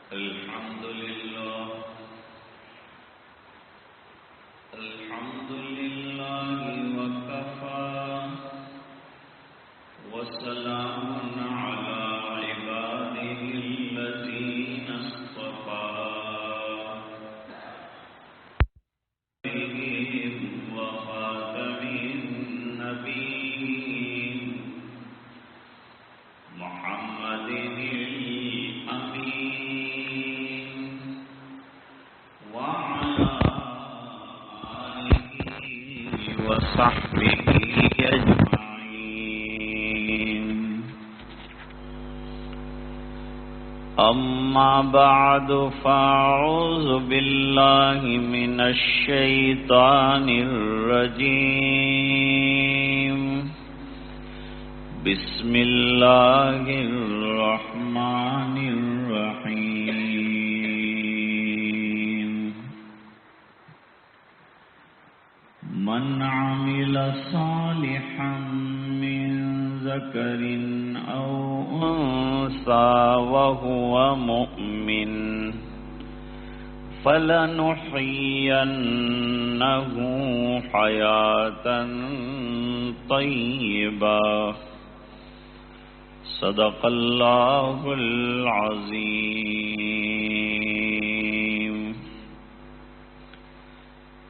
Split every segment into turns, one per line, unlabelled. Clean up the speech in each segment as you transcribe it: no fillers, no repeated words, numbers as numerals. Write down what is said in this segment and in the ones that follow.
الحمد لله وكفى وسلام على عباده الذين اصطفى وخاتم النبيين محمد الأمين وعلى آله وصحبه أجمعين. أما بعد فأعوذ بالله من الشيطان الرجيم. بسم الله الرحمن الرحيم. من عمل صالحا من ذكر أو أنثى وهو مؤمن فلنحيينه حياة طيبة. صدق الله العظيم.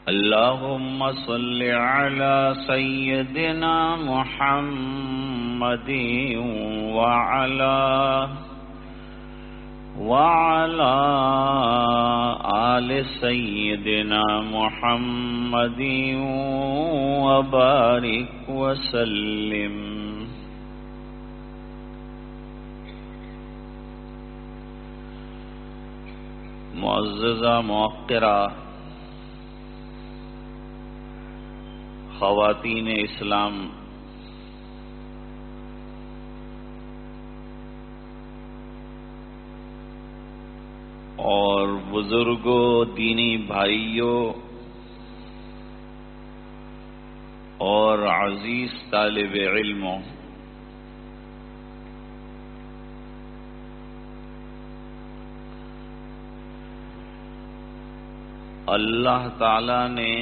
اللهم صل على سيدنا محمد وعلى آل سيدنا محمد وبارك وسلم. معززہ موقرہ خواتین اسلام، اور بزرگوں، دینی بھائیوں اور عزیز طالب علموں، اللہ تعالی نے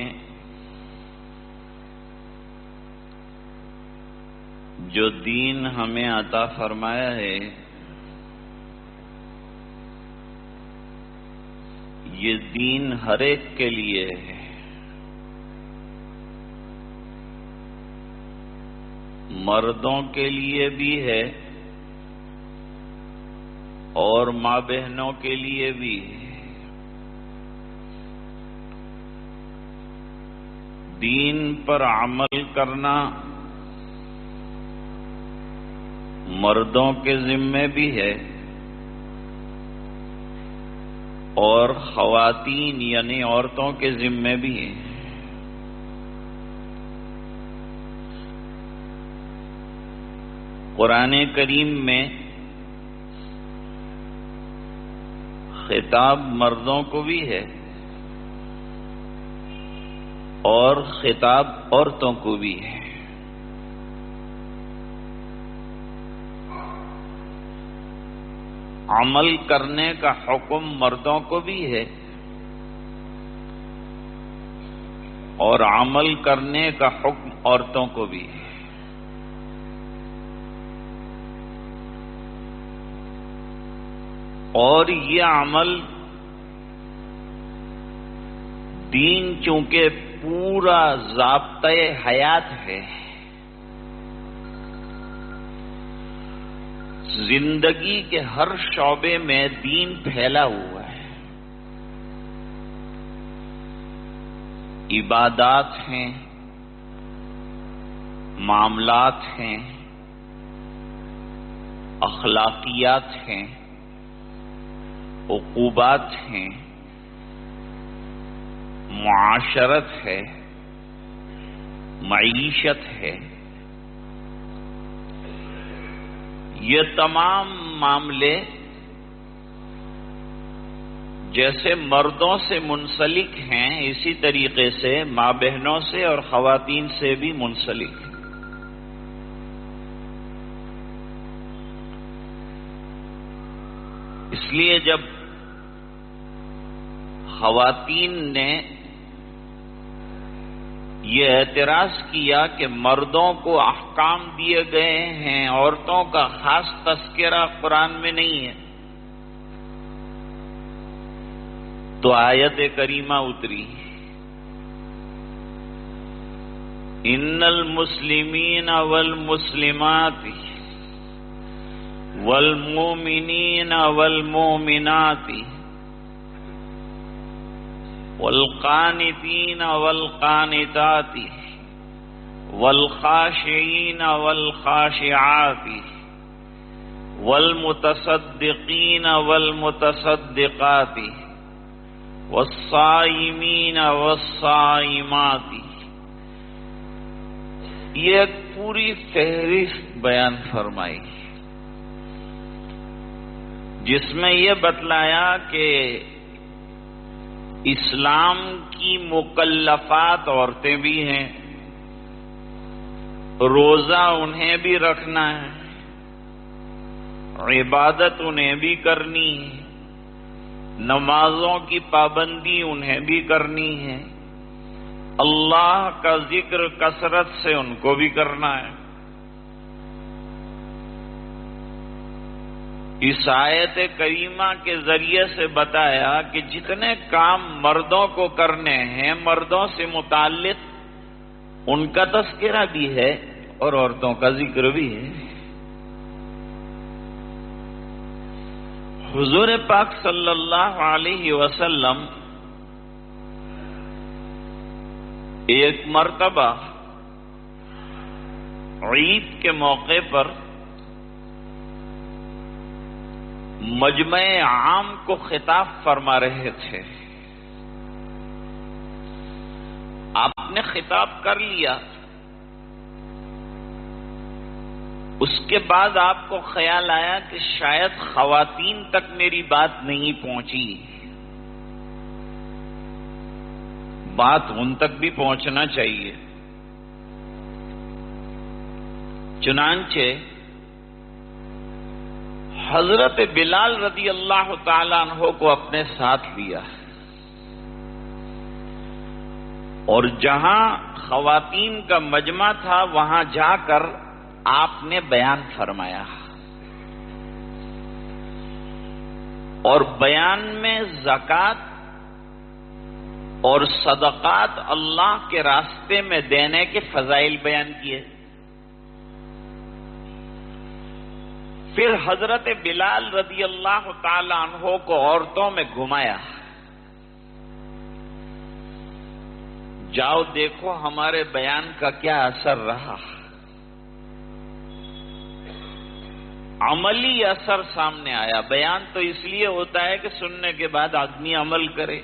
جو دین ہمیں عطا فرمایا ہے، یہ دین ہر ایک کے لیے ہے. مردوں کے لیے بھی ہے اور ماں بہنوں کے لیے بھی ہے. دین پر عمل کرنا مردوں کے ذمے بھی ہے اور خواتین یعنی عورتوں کے ذمے بھی ہے. قرآن کریم میں خطاب مردوں کو بھی ہے اور خطاب عورتوں کو بھی ہے. عمل کرنے کا حکم مردوں کو بھی ہے اور عمل کرنے کا حکم عورتوں کو بھی ہے. اور یہ عمل دین چونکہ پورا ضابطۂ حیات ہے، زندگی کے ہر شعبے میں دین پھیلا ہوا ہے. عبادات ہیں، معاملات ہیں، اخلاقیات ہیں، عقوبات ہیں، معاشرت ہے، معیشت ہے. یہ تمام معاملے جیسے مردوں سے منسلک ہیں، اسی طریقے سے ماں بہنوں سے اور خواتین سے بھی منسلک ہیں. اس لیے جب خواتین نے یہ اعتراض کیا کہ مردوں کو احکام دیے گئے ہیں، عورتوں کا خاص تذکرہ قرآن میں نہیں ہے، تو آیت کریمہ اتری، ان المسلمین والمسلمات والمؤمنین والمؤمنات والقانتین والقانتات والخاشعین والخاشعات والمتصدقین والمتصدقات والصائمین والصائمات، یہ ایک پوری فہرست بیان فرمائی جس میں یہ بتلایا کہ اسلام کی مکلفات عورتیں بھی ہیں، روزہ انہیں بھی رکھنا ہے، عبادت انہیں بھی کرنی ہے، نمازوں کی پابندی انہیں بھی کرنی ہے، اللہ کا ذکر کثرت سے ان کو بھی کرنا ہے۔ اس آیت کریمہ کے ذریعے سے بتایا کہ جتنے کام مردوں کو کرنے ہیں، مردوں سے متعلق ان کا تذکرہ بھی ہے اور عورتوں کا ذکر بھی ہے۔ حضور پاک صلی اللہ علیہ وسلم ایک مرتبہ عید کے موقع پر مجمع عام کو خطاب فرما رہے تھے۔ آپ نے خطاب کر لیا، اس کے بعد آپ کو خیال آیا کہ شاید خواتین تک میری بات نہیں پہنچی، بات ان تک بھی پہنچنا چاہیے۔ چنانچہ حضرت بلال رضی اللہ تعالیٰ عنہ کو اپنے ساتھ لیا اور جہاں خواتین کا مجمع تھا وہاں جا کر آپ نے بیان فرمایا، اور بیان میں زکوٰۃ اور صدقات اللہ کے راستے میں دینے کے فضائل بیان کیے۔ پھر حضرت بلال رضی اللہ تعالی عنہ کو عورتوں میں گھمایا، جاؤ دیکھو ہمارے بیان کا کیا اثر رہا۔ عملی اثر سامنے آیا۔ بیان تو اس لیے ہوتا ہے کہ سننے کے بعد آدمی عمل کرے۔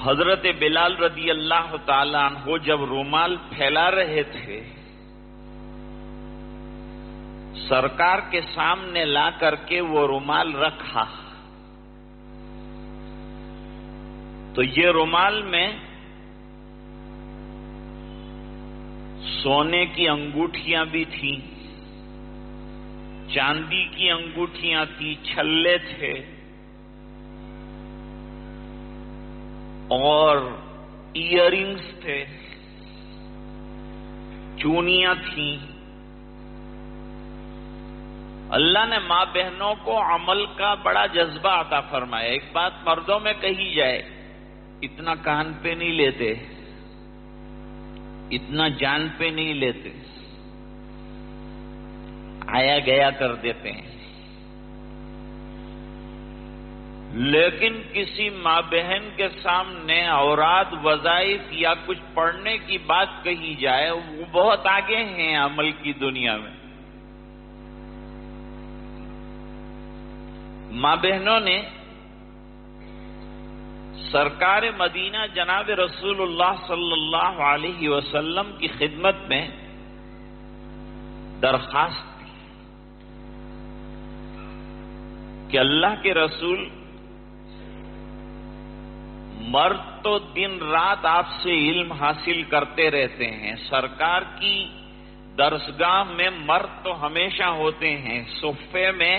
حضرت بلال رضی اللہ تعالی عنہ جب رومال پھیلا رہے تھے، سرکار کے سامنے لا کر کے وہ رومال رکھا تو یہ رومال میں سونے کی انگوٹھیاں بھی تھیں، چاندی کی انگوٹھیاں تھیں، چھلے تھے اور ایئر رنگز تھے، چونیاں تھیں۔ اللہ نے ماں بہنوں کو عمل کا بڑا جذبہ عطا فرمایا۔ ایک بات مردوں میں کہی جائے، اتنا کان پہ نہیں لیتے، اتنا جان پہ نہیں لیتے، آیا گیا کر دیتے ہیں۔ لیکن کسی ماں بہن کے سامنے اوراد وظائف یا کچھ پڑھنے کی بات کہی جائے، وہ بہت آگے ہیں عمل کی دنیا میں۔ ماں بہنوں نے سرکار مدینہ جناب رسول اللہ صلی اللہ علیہ وسلم کی خدمت میں درخواست کی کہ اللہ کے رسول، مرد تو دن رات آپ سے علم حاصل کرتے رہتے ہیں، سرکار کی درسگاہ میں مرد تو ہمیشہ ہوتے ہیں، صفے میں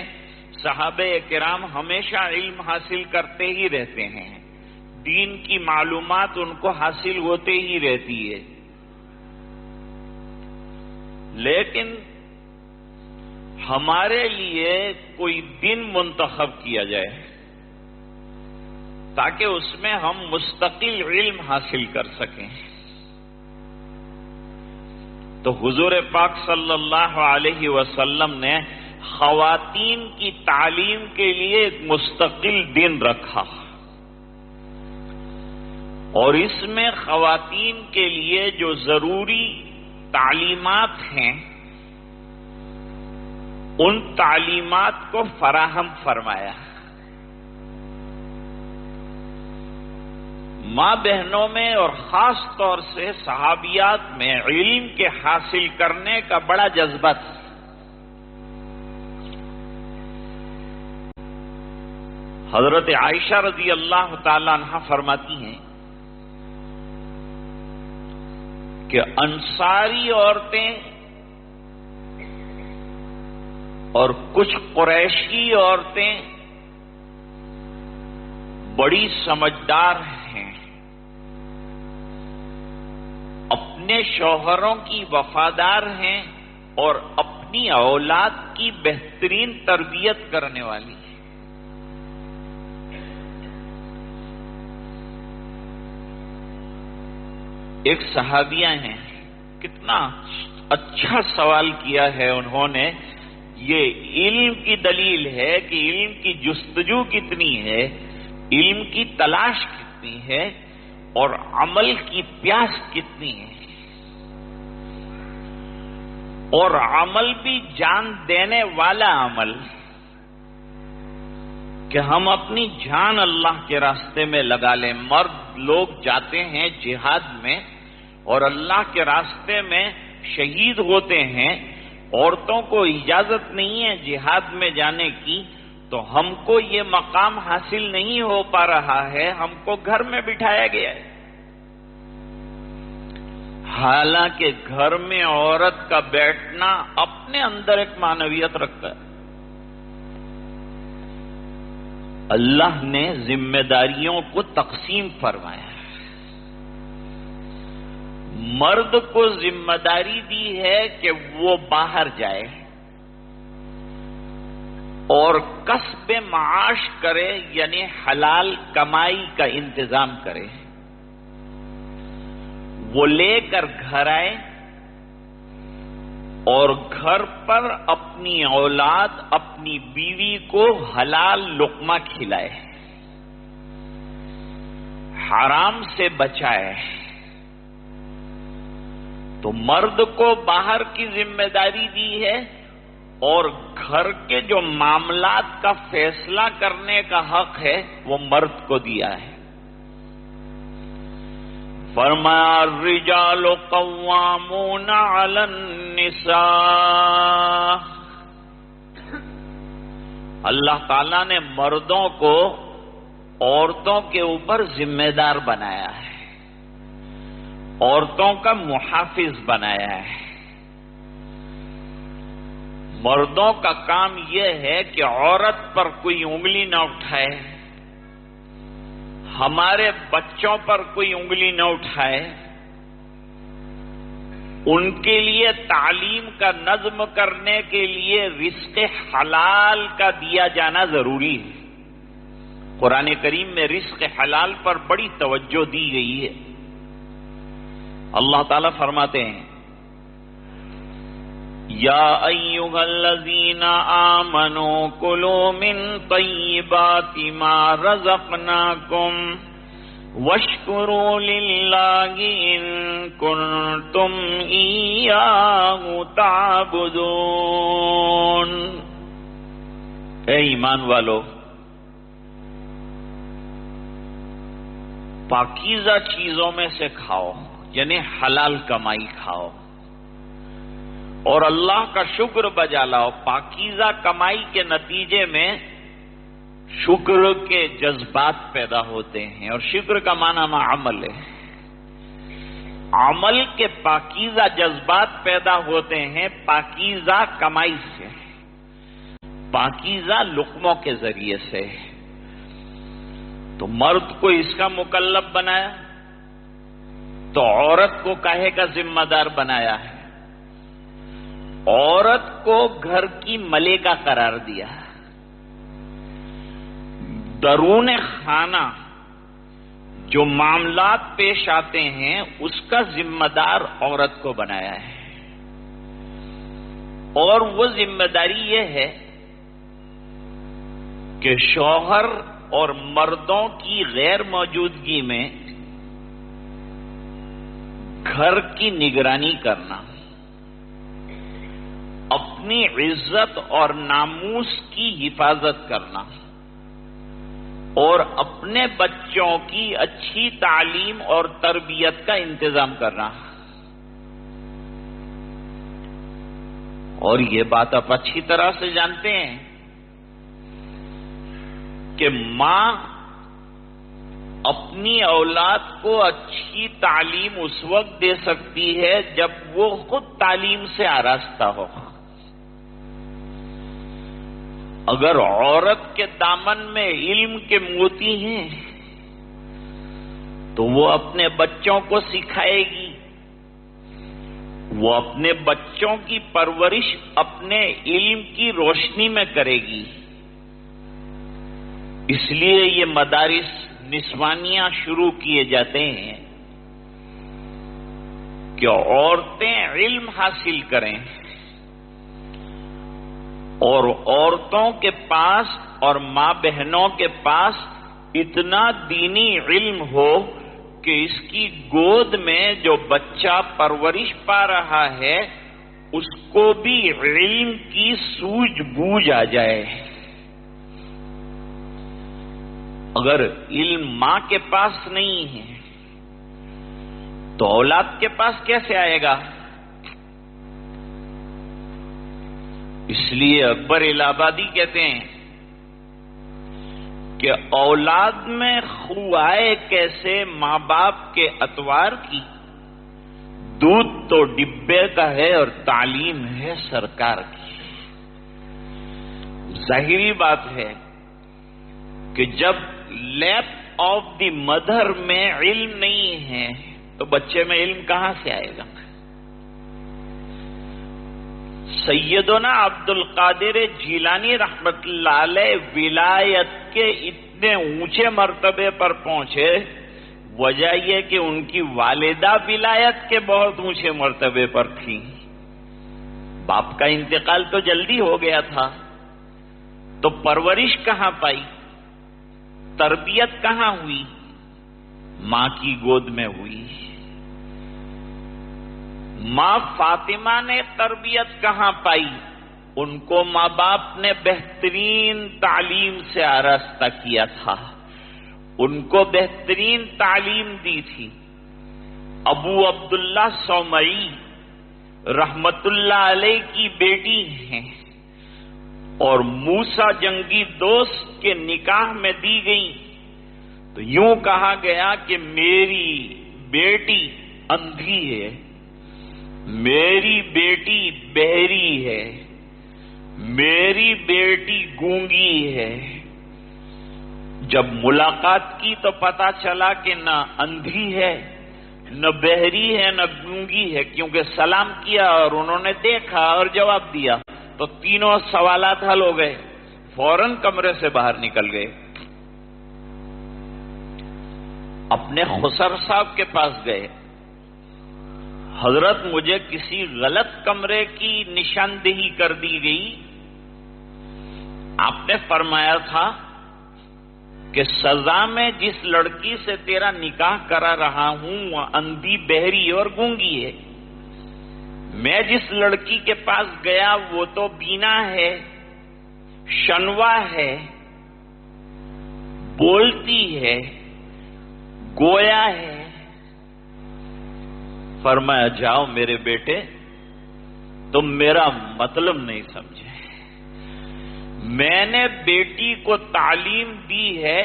صحابہ کرام ہمیشہ علم حاصل کرتے ہی رہتے ہیں، دین کی معلومات ان کو حاصل ہوتے ہی رہتی ہے، لیکن ہمارے لیے کوئی دن منتخب کیا جائے تاکہ اس میں ہم مستقل علم حاصل کر سکیں۔ تو حضور پاک صلی اللہ علیہ وسلم نے خواتین کی تعلیم کے لیے ایک مستقل دن رکھا، اور اس میں خواتین کے لیے جو ضروری تعلیمات ہیں ان تعلیمات کو فراہم فرمایا۔ ماں بہنوں میں اور خاص طور سے صحابیات میں علم کے حاصل کرنے کا بڑا جذبہ تھا۔ حضرت عائشہ رضی اللہ تعالی عنہا فرماتی ہیں کہ انصاری عورتیں اور کچھ قریشی عورتیں بڑی سمجھدار ہیں، اپنے شوہروں کی وفادار ہیں اور اپنی اولاد کی بہترین تربیت کرنے والی ہیں۔ ایک صحابیہ ہیں، کتنا اچھا سوال کیا ہے انہوں نے، یہ علم کی دلیل ہے کہ علم کی جستجو کتنی ہے، علم کی تلاش کتنی ہے اور عمل کی پیاس کتنی ہے، اور عمل بھی جان دینے والا عمل، کہ ہم اپنی جان اللہ کے راستے میں لگا لیں۔ مرد لوگ جاتے ہیں جہاد میں اور اللہ کے راستے میں شہید ہوتے ہیں، عورتوں کو اجازت نہیں ہے جہاد میں جانے کی، تو ہم کو یہ مقام حاصل نہیں ہو پا رہا ہے، ہم کو گھر میں بٹھایا گیا ہے۔ حالانکہ گھر میں عورت کا بیٹھنا اپنے اندر ایک معنویت رکھتا ہے۔ اللہ نے ذمہ داریوں کو تقسیم فرمایا، مرد کو ذمہ داری دی ہے کہ وہ باہر جائے اور کسب معاش کرے، یعنی حلال کمائی کا انتظام کرے، وہ لے کر گھر آئے اور گھر پر اپنی اولاد، اپنی بیوی کو حلال لقمہ کھلائے، حرام سے بچائے۔ تو مرد کو باہر کی ذمہ داری دی ہے اور گھر کے جو معاملات کا فیصلہ کرنے کا حق ہے وہ مرد کو دیا ہے۔ فرمایا الرجال قوامون علی النساء، اللہ تعالیٰ نے مردوں کو عورتوں کے اوپر ذمہ دار بنایا ہے، عورتوں کا محافظ بنایا ہے۔ مردوں کا کام یہ ہے کہ عورت پر کوئی انگلی نہ اٹھائے، ہمارے بچوں پر کوئی انگلی نہ اٹھائے، ان کے لیے تعلیم کا نظم کرنے کے لیے رزق حلال کا دیا جانا ضروری ہے۔ قرآن کریم میں رزق حلال پر بڑی توجہ دی گئی ہے۔ اللہ تعالیٰ فرماتے ہیں یا ایھا الذین آمنوا کلوا من طیبات ما رزقناکم واشکروا للہ ان کنتم ایاہ تعبدون۔ اے ایمان والو، پاکیزہ چیزوں میں سے کھاؤ، یعنی حلال کمائی کھاؤ، اور اللہ کا شکر بجا لاؤ۔ پاکیزہ کمائی کے نتیجے میں شکر کے جذبات پیدا ہوتے ہیں، اور شکر کا معنی عمل ہے۔ عمل کے پاکیزہ جذبات پیدا ہوتے ہیں پاکیزہ کمائی سے، پاکیزہ لقموں کے ذریعے سے۔ تو مرد کو اس کا مکلف بنایا تو عورت کو کاہے کا ذمہ دار بنایا ہے؟ عورت کو گھر کی ملکہ قرار دیا، درون خانہ جو معاملات پیش آتے ہیں اس کا ذمہ دار عورت کو بنایا ہے، اور وہ ذمہ داری یہ ہے کہ شوہر اور مردوں کی غیر موجودگی میں گھر کی نگرانی کرنا، اپنی عزت اور ناموس کی حفاظت کرنا، اور اپنے بچوں کی اچھی تعلیم اور تربیت کا انتظام کرنا۔ اور یہ بات آپ اچھی طرح سے جانتے ہیں کہ ماں اپنی اولاد کو اچھی تعلیم اس وقت دے سکتی ہے جب وہ خود تعلیم سے آراستہ ہو۔ اگر عورت کے دامن میں علم کے موتی ہیں تو وہ اپنے بچوں کو سکھائے گی، وہ اپنے بچوں کی پرورش اپنے علم کی روشنی میں کرے گی۔ اس لیے یہ مدارس نسوانیہ شروع کیے جاتے ہیں کہ عورتیں علم حاصل کریں، اور عورتوں کے پاس اور ماں بہنوں کے پاس اتنا دینی علم ہو کہ اس کی گود میں جو بچہ پرورش پا رہا ہے اس کو بھی علم کی سوجھ بوجھ آ جائے۔ اگر علم ماں کے پاس نہیں ہے تو اولاد کے پاس کیسے آئے گا؟ اس لیے اکبر الہ آبادی کہتے ہیں کہ اولاد میں خو آئے کیسے ماں باپ کے اطوار کی، دودھ تو ڈبے کا ہے اور تعلیم ہے سرکار کی۔ ظاہری بات ہے کہ جب لیپ آف دی مدر میں علم نہیں ہے تو بچے میں علم کہاں سے آئے گا؟ سیدنا عبد القادر جیلانی رحمت اللہ علیہ ولایت کے اتنے اونچے مرتبے پر پہنچے، وجہ یہ کہ ان کی والدہ ولایت کے بہت اونچے مرتبے پر تھی۔ باپ کا انتقال تو جلدی ہو گیا تھا، تو پرورش کہاں پائی، تربیت کہاں ہوئی؟ ماں کی گود میں ہوئی۔ ماں فاطمہ نے تربیت کہاں پائی؟ ان کو ماں باپ نے بہترین تعلیم سے آراستہ کیا تھا، ان کو بہترین تعلیم دی تھی۔ ابو عبداللہ صومعی رحمت اللہ علیہ کی بیٹی ہیں، اور موسیٰ جنگی دوست کے نکاح میں دی گئی تو یوں کہا گیا کہ میری بیٹی اندھی ہے، میری بیٹی بہری ہے، میری بیٹی گونگی ہے۔ جب ملاقات کی تو پتا چلا کہ نہ اندھی ہے، نہ بہری ہے، نہ گونگی ہے، کیونکہ سلام کیا اور انہوں نے دیکھا اور جواب دیا تو تینوں سوالات حل ہو گئے، فوراً کمرے سے باہر نکل گئے۔ اپنے خسر صاحب کے پاس گئے، حضرت مجھے کسی غلط کمرے کی نشاندہی کر دی گئی، آپ نے فرمایا تھا کہ سزا میں جس لڑکی سے تیرا نکاح کرا رہا ہوں وہ اندھی بہری اور گونگی ہے، میں جس لڑکی کے پاس گیا وہ تو بینا ہے، شنوا ہے، بولتی ہے، گویا ہے۔ فرمایا جاؤ میرے بیٹے، تم میرا مطلب نہیں سمجھے، میں نے بیٹی کو تعلیم دی ہے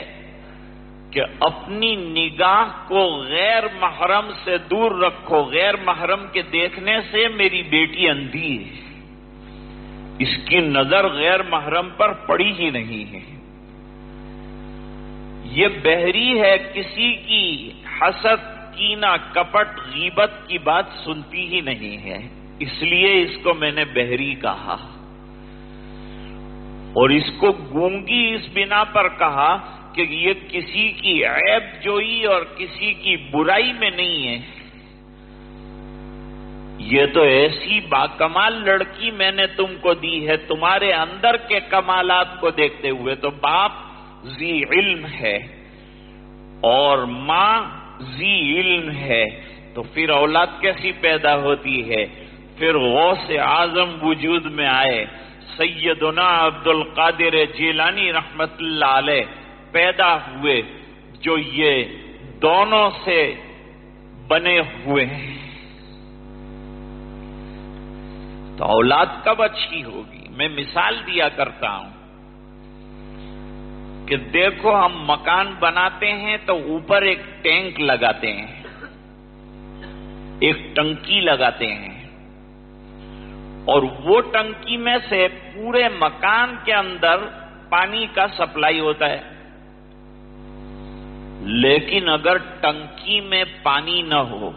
کہ اپنی نگاہ کو غیر محرم سے دور رکھو. غیر محرم کے دیکھنے سے میری بیٹی اندھی ہے، اس کی نظر غیر محرم پر پڑی ہی نہیں ہے. یہ بہری ہے، کسی کی حسد، کینہ، کپٹ، غیبت کی بات سنتی ہی نہیں ہے، اس لیے اس کو میں نے بہری کہا. اور اس کو گونگی اس بنا پر کہا کہ یہ کسی کی عیب جوئی اور کسی کی برائی میں نہیں ہے. یہ تو ایسی باکمال لڑکی میں نے تم کو دی ہے، تمہارے اندر کے کمالات کو دیکھتے ہوئے. تو باپ ذی علم ہے اور ماں ذی علم ہے، تو پھر اولاد کیسی پیدا ہوتی ہے؟ پھر غوث اعظم وجود میں آئے، سیدنا عبد القادر جیلانی رحمت اللہ علیہ پیدا ہوئے، جو یہ دونوں سے بنے ہوئے ہیں. تو اولاد کب اچھی ہوگی؟ میں مثال دیا کرتا ہوں کہ دیکھو ہم مکان بناتے ہیں تو اوپر ایک ٹینک لگاتے ہیں، ایک ٹنکی لگاتے ہیں، اور وہ ٹنکی میں سے پورے مکان کے اندر پانی کا سپلائی ہوتا ہے. لیکن اگر ٹنکی میں پانی نہ ہو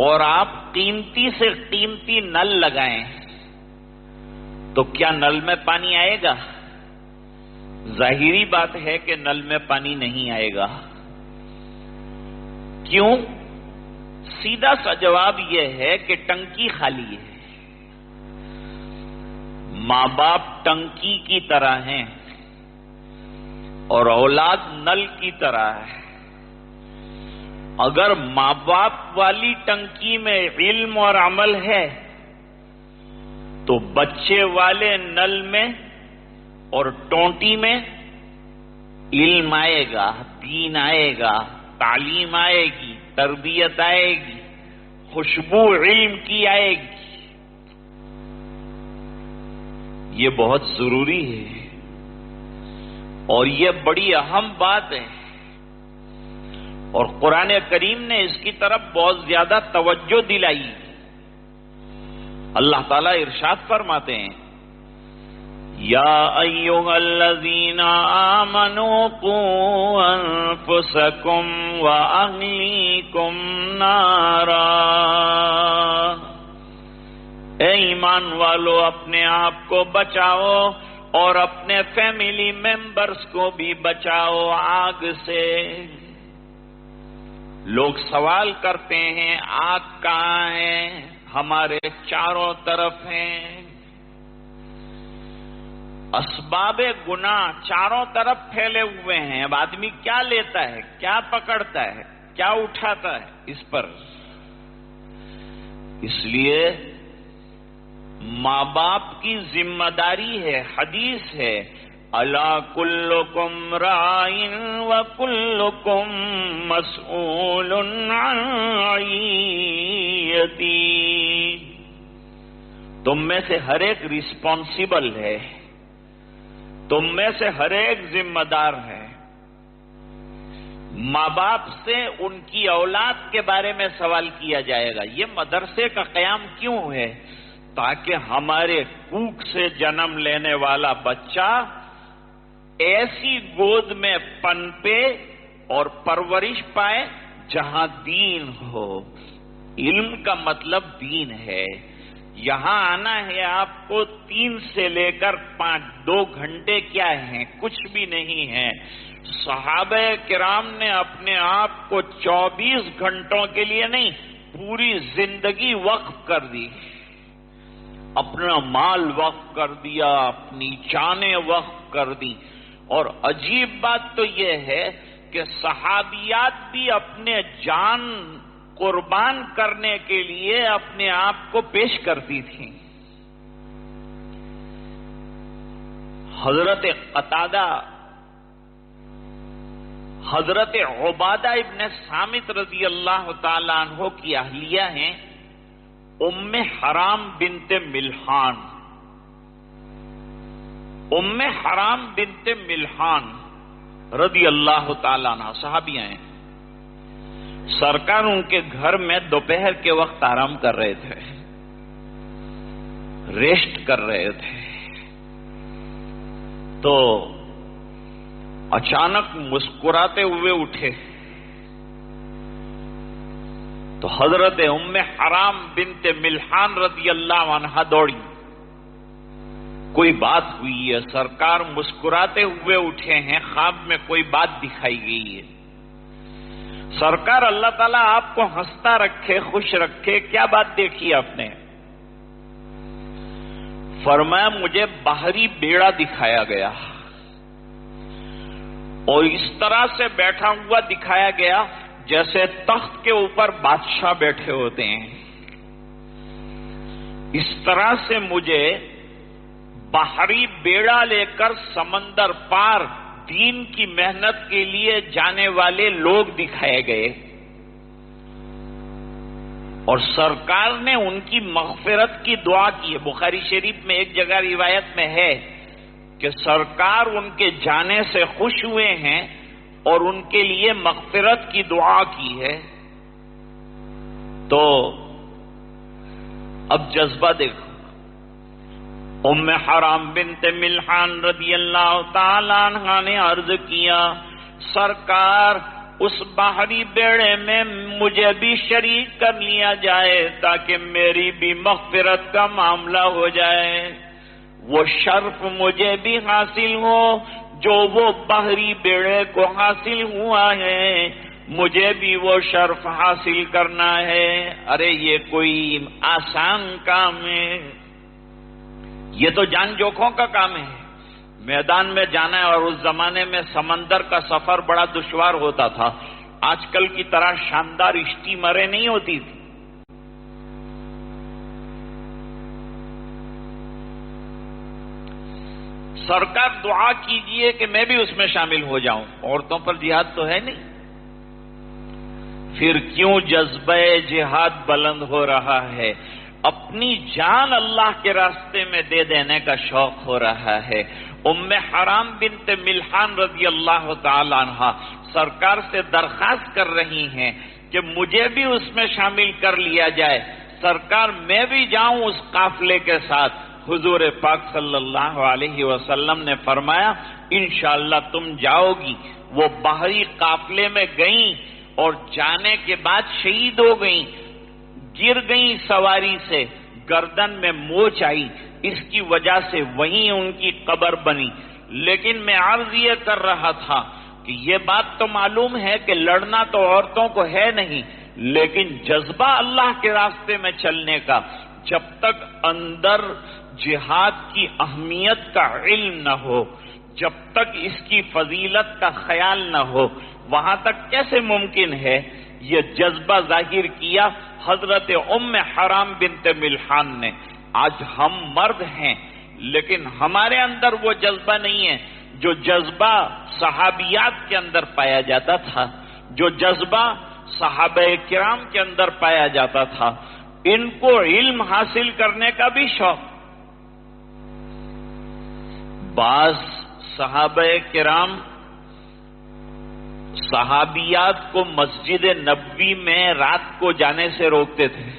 اور آپ قیمتی سے قیمتی نل لگائیں تو کیا نل میں پانی آئے گا؟ ظاہری بات ہے کہ نل میں پانی نہیں آئے گا. کیوں؟ سیدھا سا جواب یہ ہے کہ ٹنکی خالی ہے. ماں باپ ٹنکی کی طرح ہیں اور اولاد نل کی طرح ہے. اگر ماں باپ والی ٹنکی میں علم اور عمل ہے تو بچے والے نل میں اور ٹونٹی میں علم آئے گا، دین آئے گا، تعلیم آئے گی، تربیت آئے گی، خوشبو علم کی آئے گی. یہ بہت ضروری ہے اور یہ بڑی اہم بات ہے، اور قرآن کریم نے اس کی طرف بہت زیادہ توجہ دلائی. اللہ تعالیٰ ارشاد فرماتے ہیں، یا ایھا الذین آمنوا قوا انفسکم واہلیکم نارا. اے ایمان والو، اپنے آپ کو بچاؤ اور اپنے فیملی ممبرز کو بھی بچاؤ آگ سے. لوگ سوال کرتے ہیں آگ کہاں ہے؟ ہمارے چاروں طرف ہیں. اسباب گناہ چاروں طرف پھیلے ہوئے ہیں. اب آدمی کیا لیتا ہے، کیا پکڑتا ہے، کیا اٹھاتا ہے اس پر؟ اس لیے ماں باپ کی ذمہ داری ہے. حدیث ہے، الا کلکم راعٍ وکلکم مسئول عن رعیتہ. تم میں سے ہر ایک رسپانسیبل ہے، تم میں سے ہر ایک ذمہ دار ہے. ماں باپ سے ان کی اولاد کے بارے میں سوال کیا جائے گا. یہ مدرسے کا قیام کیوں ہے؟ تاکہ ہمارے کوکھ سے جنم لینے والا بچہ ایسی گود میں پنپے اور پرورش پائے جہاں دین ہو. علم کا مطلب دین ہے. یہاں آنا ہے آپ کو 3 سے لے کر 5، 2 گھنٹے کیا ہیں؟ کچھ بھی نہیں ہے. صحابہ کرام نے اپنے آپ کو 24 گھنٹوں کے لیے نہیں، پوری زندگی وقف کر دی. اپنا مال وقف کر دیا، اپنی جانیں وقف کر دی. اور عجیب بات تو یہ ہے کہ صحابیات بھی اپنے جان قربان کرنے کے لیے اپنے آپ کو پیش کرتی تھیں. حضرت قتادہ، حضرت عبادہ ابن صامت رضی اللہ تعالیٰ عنہ کی اہلیہ ہیں ام حرام بنت ملحان. ام حرام بنت ملحان رضی اللہ تعالیٰ عنہ صحابیاں ہیں، سرکار ان کے گھر میں دوپہر کے وقت آرام کر رہے تھے، ریسٹ کر رہے تھے، تو اچانک مسکراتے ہوئے اٹھے تو حضرت ام حرام بنت ملحان رضی اللہ عنہا دوڑی، کوئی بات ہوئی ہے، سرکار مسکراتے ہوئے اٹھے ہیں، خواب میں کوئی بات دکھائی گئی ہے۔ سرکار اللہ تعالیٰ آپ کو ہنستا رکھے، خوش رکھے، کیا بات دیکھی آپ نے؟ فرمایا مجھے باہری بیڑا دکھایا گیا اور اس طرح سے بیٹھا ہوا دکھایا گیا جیسے تخت کے اوپر بادشاہ بیٹھے ہوتے ہیں، اس طرح سے مجھے باہری بیڑا لے کر سمندر پار دین کی محنت کے لیے جانے والے لوگ دکھائے گئے، اور سرکار نے ان کی مغفرت کی دعا کی ہے۔ بخاری شریف میں ایک جگہ روایت میں ہے کہ سرکار ان کے جانے سے خوش ہوئے ہیں اور ان کے لیے مغفرت کی دعا کی ہے۔ تو اب جذبہ دیکھو، ام حرام بنت ملحان رضی اللہ تعالی عنہ نے عرض کیا سرکار اس باہری بیڑے میں مجھے بھی شریک کر لیا جائے تاکہ میری بھی مغفرت کا معاملہ ہو جائے، وہ شرف مجھے بھی حاصل ہو جو وہ باہری بیڑے کو حاصل ہوا ہے، مجھے بھی وہ شرف حاصل کرنا ہے۔ ارے یہ کوئی آسان کام ہے؟ یہ تو جان جوکھوں کا کام ہے، میدان میں جانا ہے، اور اس زمانے میں سمندر کا سفر بڑا دشوار ہوتا تھا، آج کل کی طرح شاندار اسٹیمریں نہیں ہوتی تھی۔ سرکار دعا کیجئے کہ میں بھی اس میں شامل ہو جاؤں، عورتوں پر جہاد تو ہے نہیں، پھر کیوں جذبہ جہاد بلند ہو رہا ہے؟ اپنی جان اللہ کے راستے میں دے دینے کا شوق ہو رہا ہے۔ ام حرام بنت ملحان رضی اللہ تعالی عنہ سرکار سے درخواست کر رہی ہیں کہ مجھے بھی اس میں شامل کر لیا جائے، سرکار میں بھی جاؤں اس قافلے کے ساتھ۔ حضور پاک صلی اللہ علیہ وسلم نے فرمایا انشاءاللہ تم جاؤ گی۔ وہ باہری قافلے میں گئیں اور جانے کے بعد شہید ہو گئیں، گر گئیں سواری سے، گردن میں موچ آئی، اس کی وجہ سے وہیں ان کی قبر بنی۔ لیکن میں عرض یہ کر رہا تھا کہ یہ بات تو معلوم ہے کہ لڑنا تو عورتوں کو ہے نہیں، لیکن جذبہ اللہ کے راستے میں چلنے کا جب تک اندر جہاد کی اہمیت کا علم نہ ہو، جب تک اس کی فضیلت کا خیال نہ ہو، وہاں تک کیسے ممکن ہے؟ یہ جذبہ ظاہر کیا حضرت ام حرام بنت ملحان نے۔ آج ہم مرد ہیں لیکن ہمارے اندر وہ جذبہ نہیں ہے جو جذبہ صحابیات کے اندر پایا جاتا تھا، جو جذبہ صحابہ کرام کے اندر پایا جاتا تھا۔ ان کو علم حاصل کرنے کا بھی شوق۔ بعض صحابہ کرام صحابیات کو مسجد نبوی میں رات کو جانے سے روکتے تھے،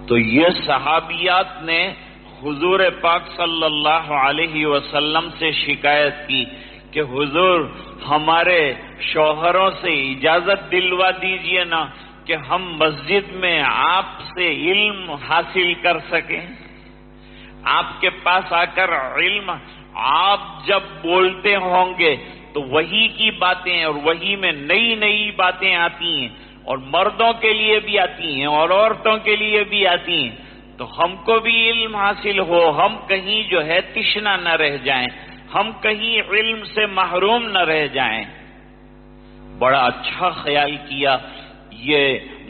تو یہ صحابیات نے حضور پاک صلی اللہ علیہ وسلم سے شکایت کی کہ حضور ہمارے شوہروں سے اجازت دلوا دیجئے نا کہ ہم مسجد میں آپ سے علم حاصل کر سکیں، آپ کے پاس آ کر علم، آپ جب بولتے ہوں گے تو وہی کی باتیں اور وہی میں نئی نئی باتیں آتی ہیں، اور مردوں کے لیے بھی آتی ہیں اور عورتوں کے لیے بھی آتی ہیں، تو ہم کو بھی علم حاصل ہو، ہم کہیں جو ہے تشنا نہ رہ جائیں، ہم کہیں علم سے محروم نہ رہ جائیں۔ بڑا اچھا خیال کیا۔ یہ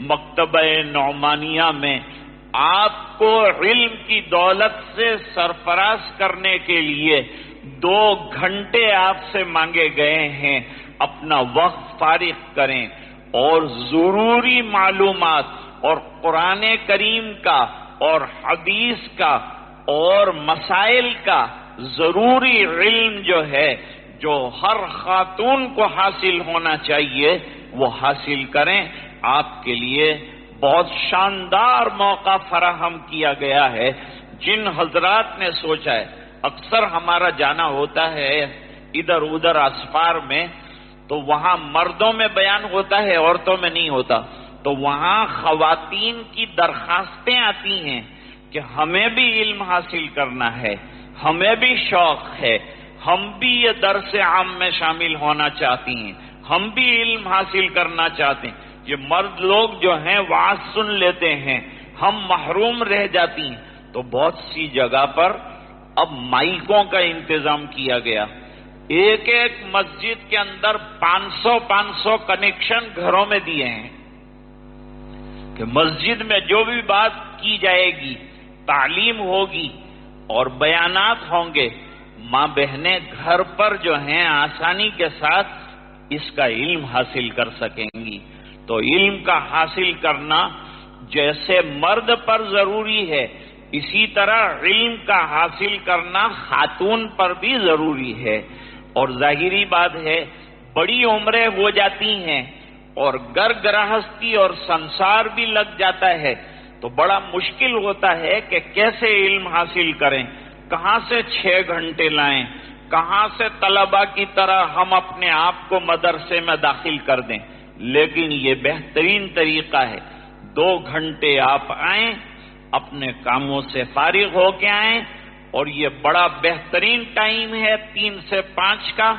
مکتبہ نعمانیہ میں آپ کو علم کی دولت سے سرفراز کرنے کے لیے 2 گھنٹے آپ سے مانگے گئے ہیں، اپنا وقت فارغ کریں اور ضروری معلومات اور قرآن کریم کا اور حدیث کا اور مسائل کا ضروری علم جو ہے جو ہر خاتون کو حاصل ہونا چاہیے وہ حاصل کریں. آپ کے لیے بہت شاندار موقع فراہم کیا گیا ہے. جن حضرات نے سوچا ہے، اکثر ہمارا جانا ہوتا ہے ادھر ادھر اسفار میں، تو وہاں مردوں میں بیان ہوتا ہے، عورتوں میں نہیں ہوتا. تو وہاں خواتین کی درخواستیں آتی ہیں کہ ہمیں بھی علم حاصل کرنا ہے، ہمیں بھی شوق ہے، ہم بھی یہ درس عام میں شامل ہونا چاہتی ہیں، ہم بھی علم حاصل کرنا چاہتے ہیں. یہ مرد لوگ جو ہیں وعظ سن لیتے ہیں، ہم محروم رہ جاتی ہیں. تو بہت سی جگہ پر اب مائکوں کا انتظام کیا گیا. ایک ایک مسجد کے اندر 500 کنیکشن گھروں میں دیے ہیں کہ مسجد میں جو بھی بات کی جائے گی، تعلیم ہوگی اور بیانات ہوں گے، ماں بہنیں گھر پر جو ہیں آسانی کے ساتھ اس کا علم حاصل کر سکیں گی. تو علم کا حاصل کرنا جیسے مرد پر ضروری ہے، اسی طرح علم کا حاصل کرنا خاتون پر بھی ضروری ہے. اور ظاہری بات ہے بڑی عمریں ہو جاتی ہیں اور گھر گرہستی اور سنسار بھی لگ جاتا ہے، تو بڑا مشکل ہوتا ہے کہ کیسے علم حاصل کریں، کہاں سے 6 گھنٹے لائیں، کہاں سے طلبہ کی طرح ہم اپنے آپ کو مدرسے میں داخل کر دیں. لیکن یہ بہترین طریقہ ہے، 2 گھنٹے آپ آئیں، اپنے کاموں سے فارغ ہو کے آئیں، اور یہ بڑا بہترین ٹائم ہے 3 سے 5 کا،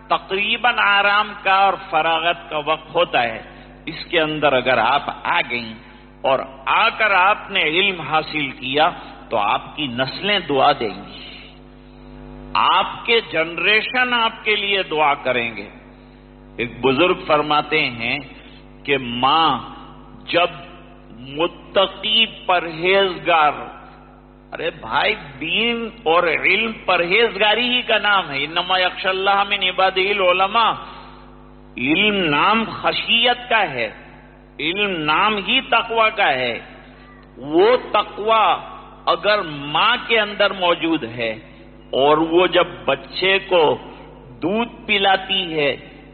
تقریباً آرام کا اور فراغت کا وقت ہوتا ہے. اس کے اندر اگر آپ آ گئیں اور آ کر آپ نے علم حاصل کیا تو آپ کی نسلیں دعا دیں گی، آپ کے جنریشن آپ کے لیے دعا کریں گے. ایک بزرگ فرماتے ہیں کہ ماں جب متقی پرہیزگار، ارے بھائی دین اور علم پرہیزگاری ہی کا نام ہے، انما یخشی اللہ من عبادہ العلماء. علم نام خشیت کا ہے، علم نام ہی تقوی کا ہے. وہ تقوی اگر ماں کے اندر موجود ہے اور وہ جب بچے کو دودھ پلاتی ہے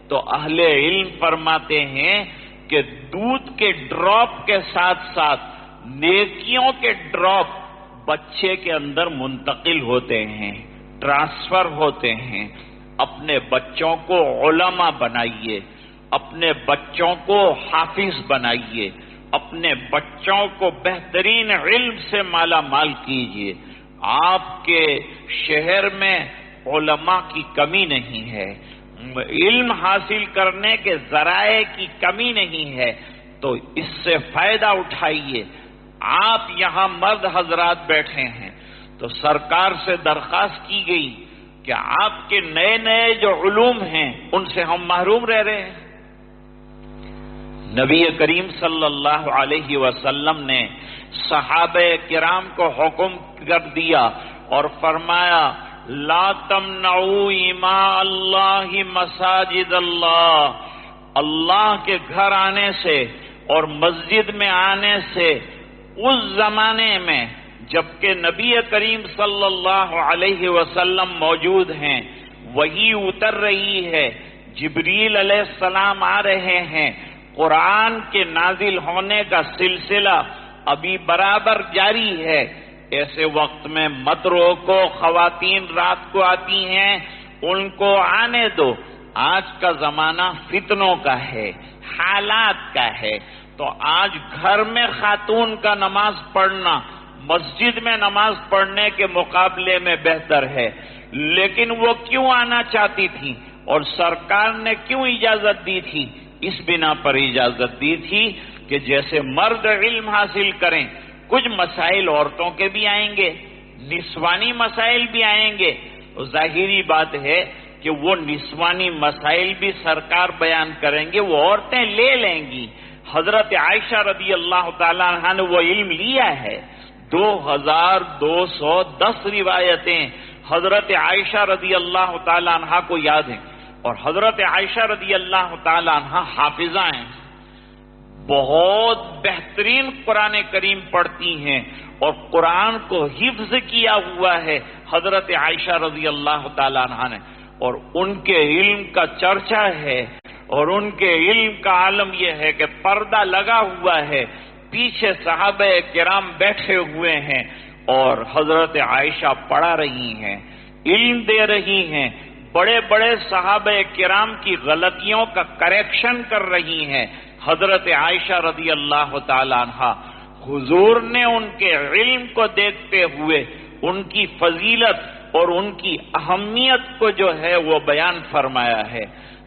تو اہل علم فرماتے ہیں کہ دودھ کے ڈراپ کے ساتھ ساتھ نیکیوں کے ڈراپ بچے کے اندر منتقل ہوتے ہیں، ٹرانسفر ہوتے ہیں. اپنے بچوں کو علماء بنائیے، اپنے بچوں کو حافظ بنائیے، اپنے بچوں کو بہترین علم سے مالا مال کیجیے. آپ کے شہر میں علماء کی کمی نہیں ہے، علم حاصل کرنے کے ذرائع کی کمی نہیں ہے، تو اس سے فائدہ اٹھائیے. آپ یہاں مرد حضرات بیٹھے ہیں تو سرکار سے درخواست کی گئی کہ آپ کے نئے نئے جو علوم ہیں ان سے ہم محروم رہ رہے ہیں. نبی کریم صلی اللہ علیہ وسلم نے صحابہ کرام کو حکم کر دیا اور فرمایا لا تمنعوا اماء اللہ مساجد اللہ. اللہ کے گھر آنے سے اور مسجد میں آنے سے اس زمانے میں جبکہ نبی کریم صلی اللہ علیہ وسلم موجود ہیں، وحی اتر رہی ہے، جبریل علیہ السلام آ رہے ہیں، قرآن کے نازل ہونے کا سلسلہ ابھی برابر جاری ہے. ایسے وقت میں مت روکو، خواتین رات کو آتی ہیں ان کو آنے دو. آج کا زمانہ فتنوں کا ہے، حالات کا ہے، تو آج گھر میں خاتون کا نماز پڑھنا مسجد میں نماز پڑھنے کے مقابلے میں بہتر ہے. لیکن وہ کیوں آنا چاہتی تھی اور سرکار نے کیوں اجازت دی تھی؟ اس بنا پر اجازت دی تھی کہ جیسے مرد علم حاصل کریں، کچھ مسائل عورتوں کے بھی آئیں گے، نسوانی مسائل بھی آئیں گے. ظاہری بات ہے کہ وہ نسوانی مسائل بھی سرکار بیان کریں گے، وہ عورتیں لے لیں گی. حضرت عائشہ رضی اللہ تعالی عنہ نے وہ علم لیا ہے. 2210 روایتیں حضرت عائشہ رضی اللہ تعالی عنہ کو یاد ہیں، اور حضرت عائشہ رضی اللہ تعالی عنہ حافظہ ہیں، بہت بہترین قرآن کریم پڑھتی ہیں اور قرآن کو حفظ کیا ہوا ہے حضرت عائشہ رضی اللہ تعالی عنہ نے. اور ان کے علم کا چرچا ہے، اور ان کے علم کا عالم یہ ہے کہ پردہ لگا ہوا ہے، پیچھے صحابہ کرام بیٹھے ہوئے ہیں اور حضرت عائشہ پڑھا رہی ہیں، علم دے رہی ہیں، بڑے بڑے صحابہ کرام کی غلطیوں کا کریکشن کر رہی ہیں حضرت عائشہ رضی اللہ تعالی عنہا۔ حضور نے ان کے علم کو دیکھتے ہوئے ان کی فضیلت اور ان کی اہمیت کو جو ہے وہ بیان فرمایا ہے۔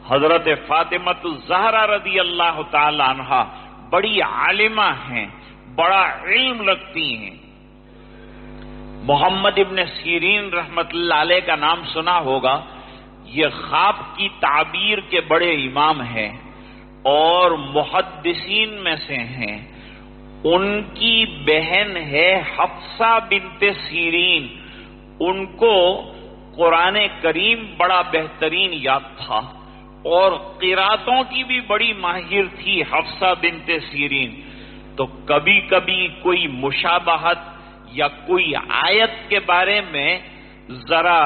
حضرت فاطمہ الزہرا رضی اللہ تعالی عنہا بڑی عالمہ ہیں، بڑا علم رکھتی ہیں۔ محمد ابن سیرین رحمت اللہ علیہ کا نام سنا ہوگا، یہ خواب کی تعبیر کے بڑے امام ہیں اور محدثین میں سے ہیں۔ ان کی بہن ہے حفصہ بنت سیرین، ان کو قرآن کریم بڑا بہترین یاد تھا اور قراتوں کی بھی بڑی ماہر تھی حفصہ بنت سیرین۔ تو کبھی کبھی کوئی مشابہت یا کوئی آیت کے بارے میں ذرا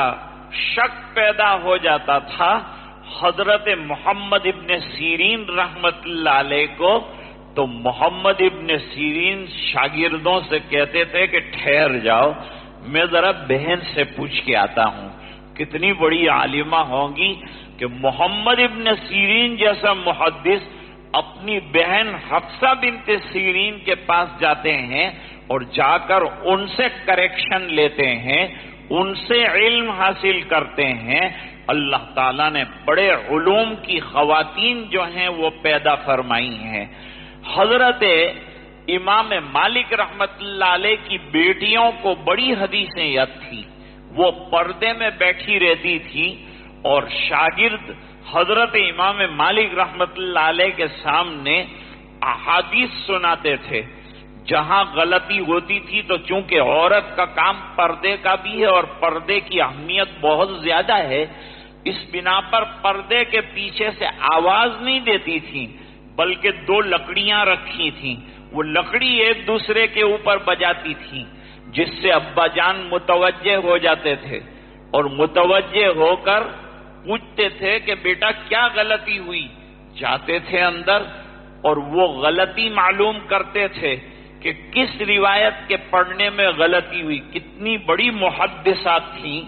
شک پیدا ہو جاتا تھا، حضرت محمد ابن سیرین رحمت اللہ علیہ کو، تو محمد ابن سیرین شاگردوں سے کہتے تھے کہ ٹھہر جاؤ، میں ذرا بہن سے پوچھ کے آتا ہوں۔ کتنی بڑی عالمہ ہوں گی کہ محمد ابن سیرین جیسا محدث اپنی بہن حفصہ بنت سیرین کے پاس جاتے ہیں اور جا کر ان سے کریکشن لیتے ہیں، ان سے علم حاصل کرتے ہیں۔ اللہ تعالیٰ نے بڑے علوم کی خواتین جو ہیں وہ پیدا فرمائی ہیں۔ حضرت امام مالک رحمت اللہ علیہ کی بیٹیوں کو بڑی حدیثیں یاد تھی، وہ پردے میں بیٹھی رہتی تھی اور شاگرد حضرت امام مالک رحمت اللہ علیہ کے سامنے احادیث سناتے تھے۔ جہاں غلطی ہوتی تھی تو چونکہ عورت کا کام پردے کا بھی ہے اور پردے کی اہمیت بہت زیادہ ہے، اس بنا پر پردے کے پیچھے سے آواز نہیں دیتی تھی، بلکہ دو لکڑیاں رکھی تھیں، وہ لکڑی ایک دوسرے کے اوپر بجاتی تھی، جس سے ابا جان متوجہ ہو جاتے تھے اور متوجہ ہو کر پوچھتے تھے کہ بیٹا کیا غلطی ہوئی، جاتے تھے اندر اور وہ غلطی معلوم کرتے تھے کہ کس روایت کے پڑھنے میں غلطی ہوئی۔ کتنی بڑی محدثات تھیں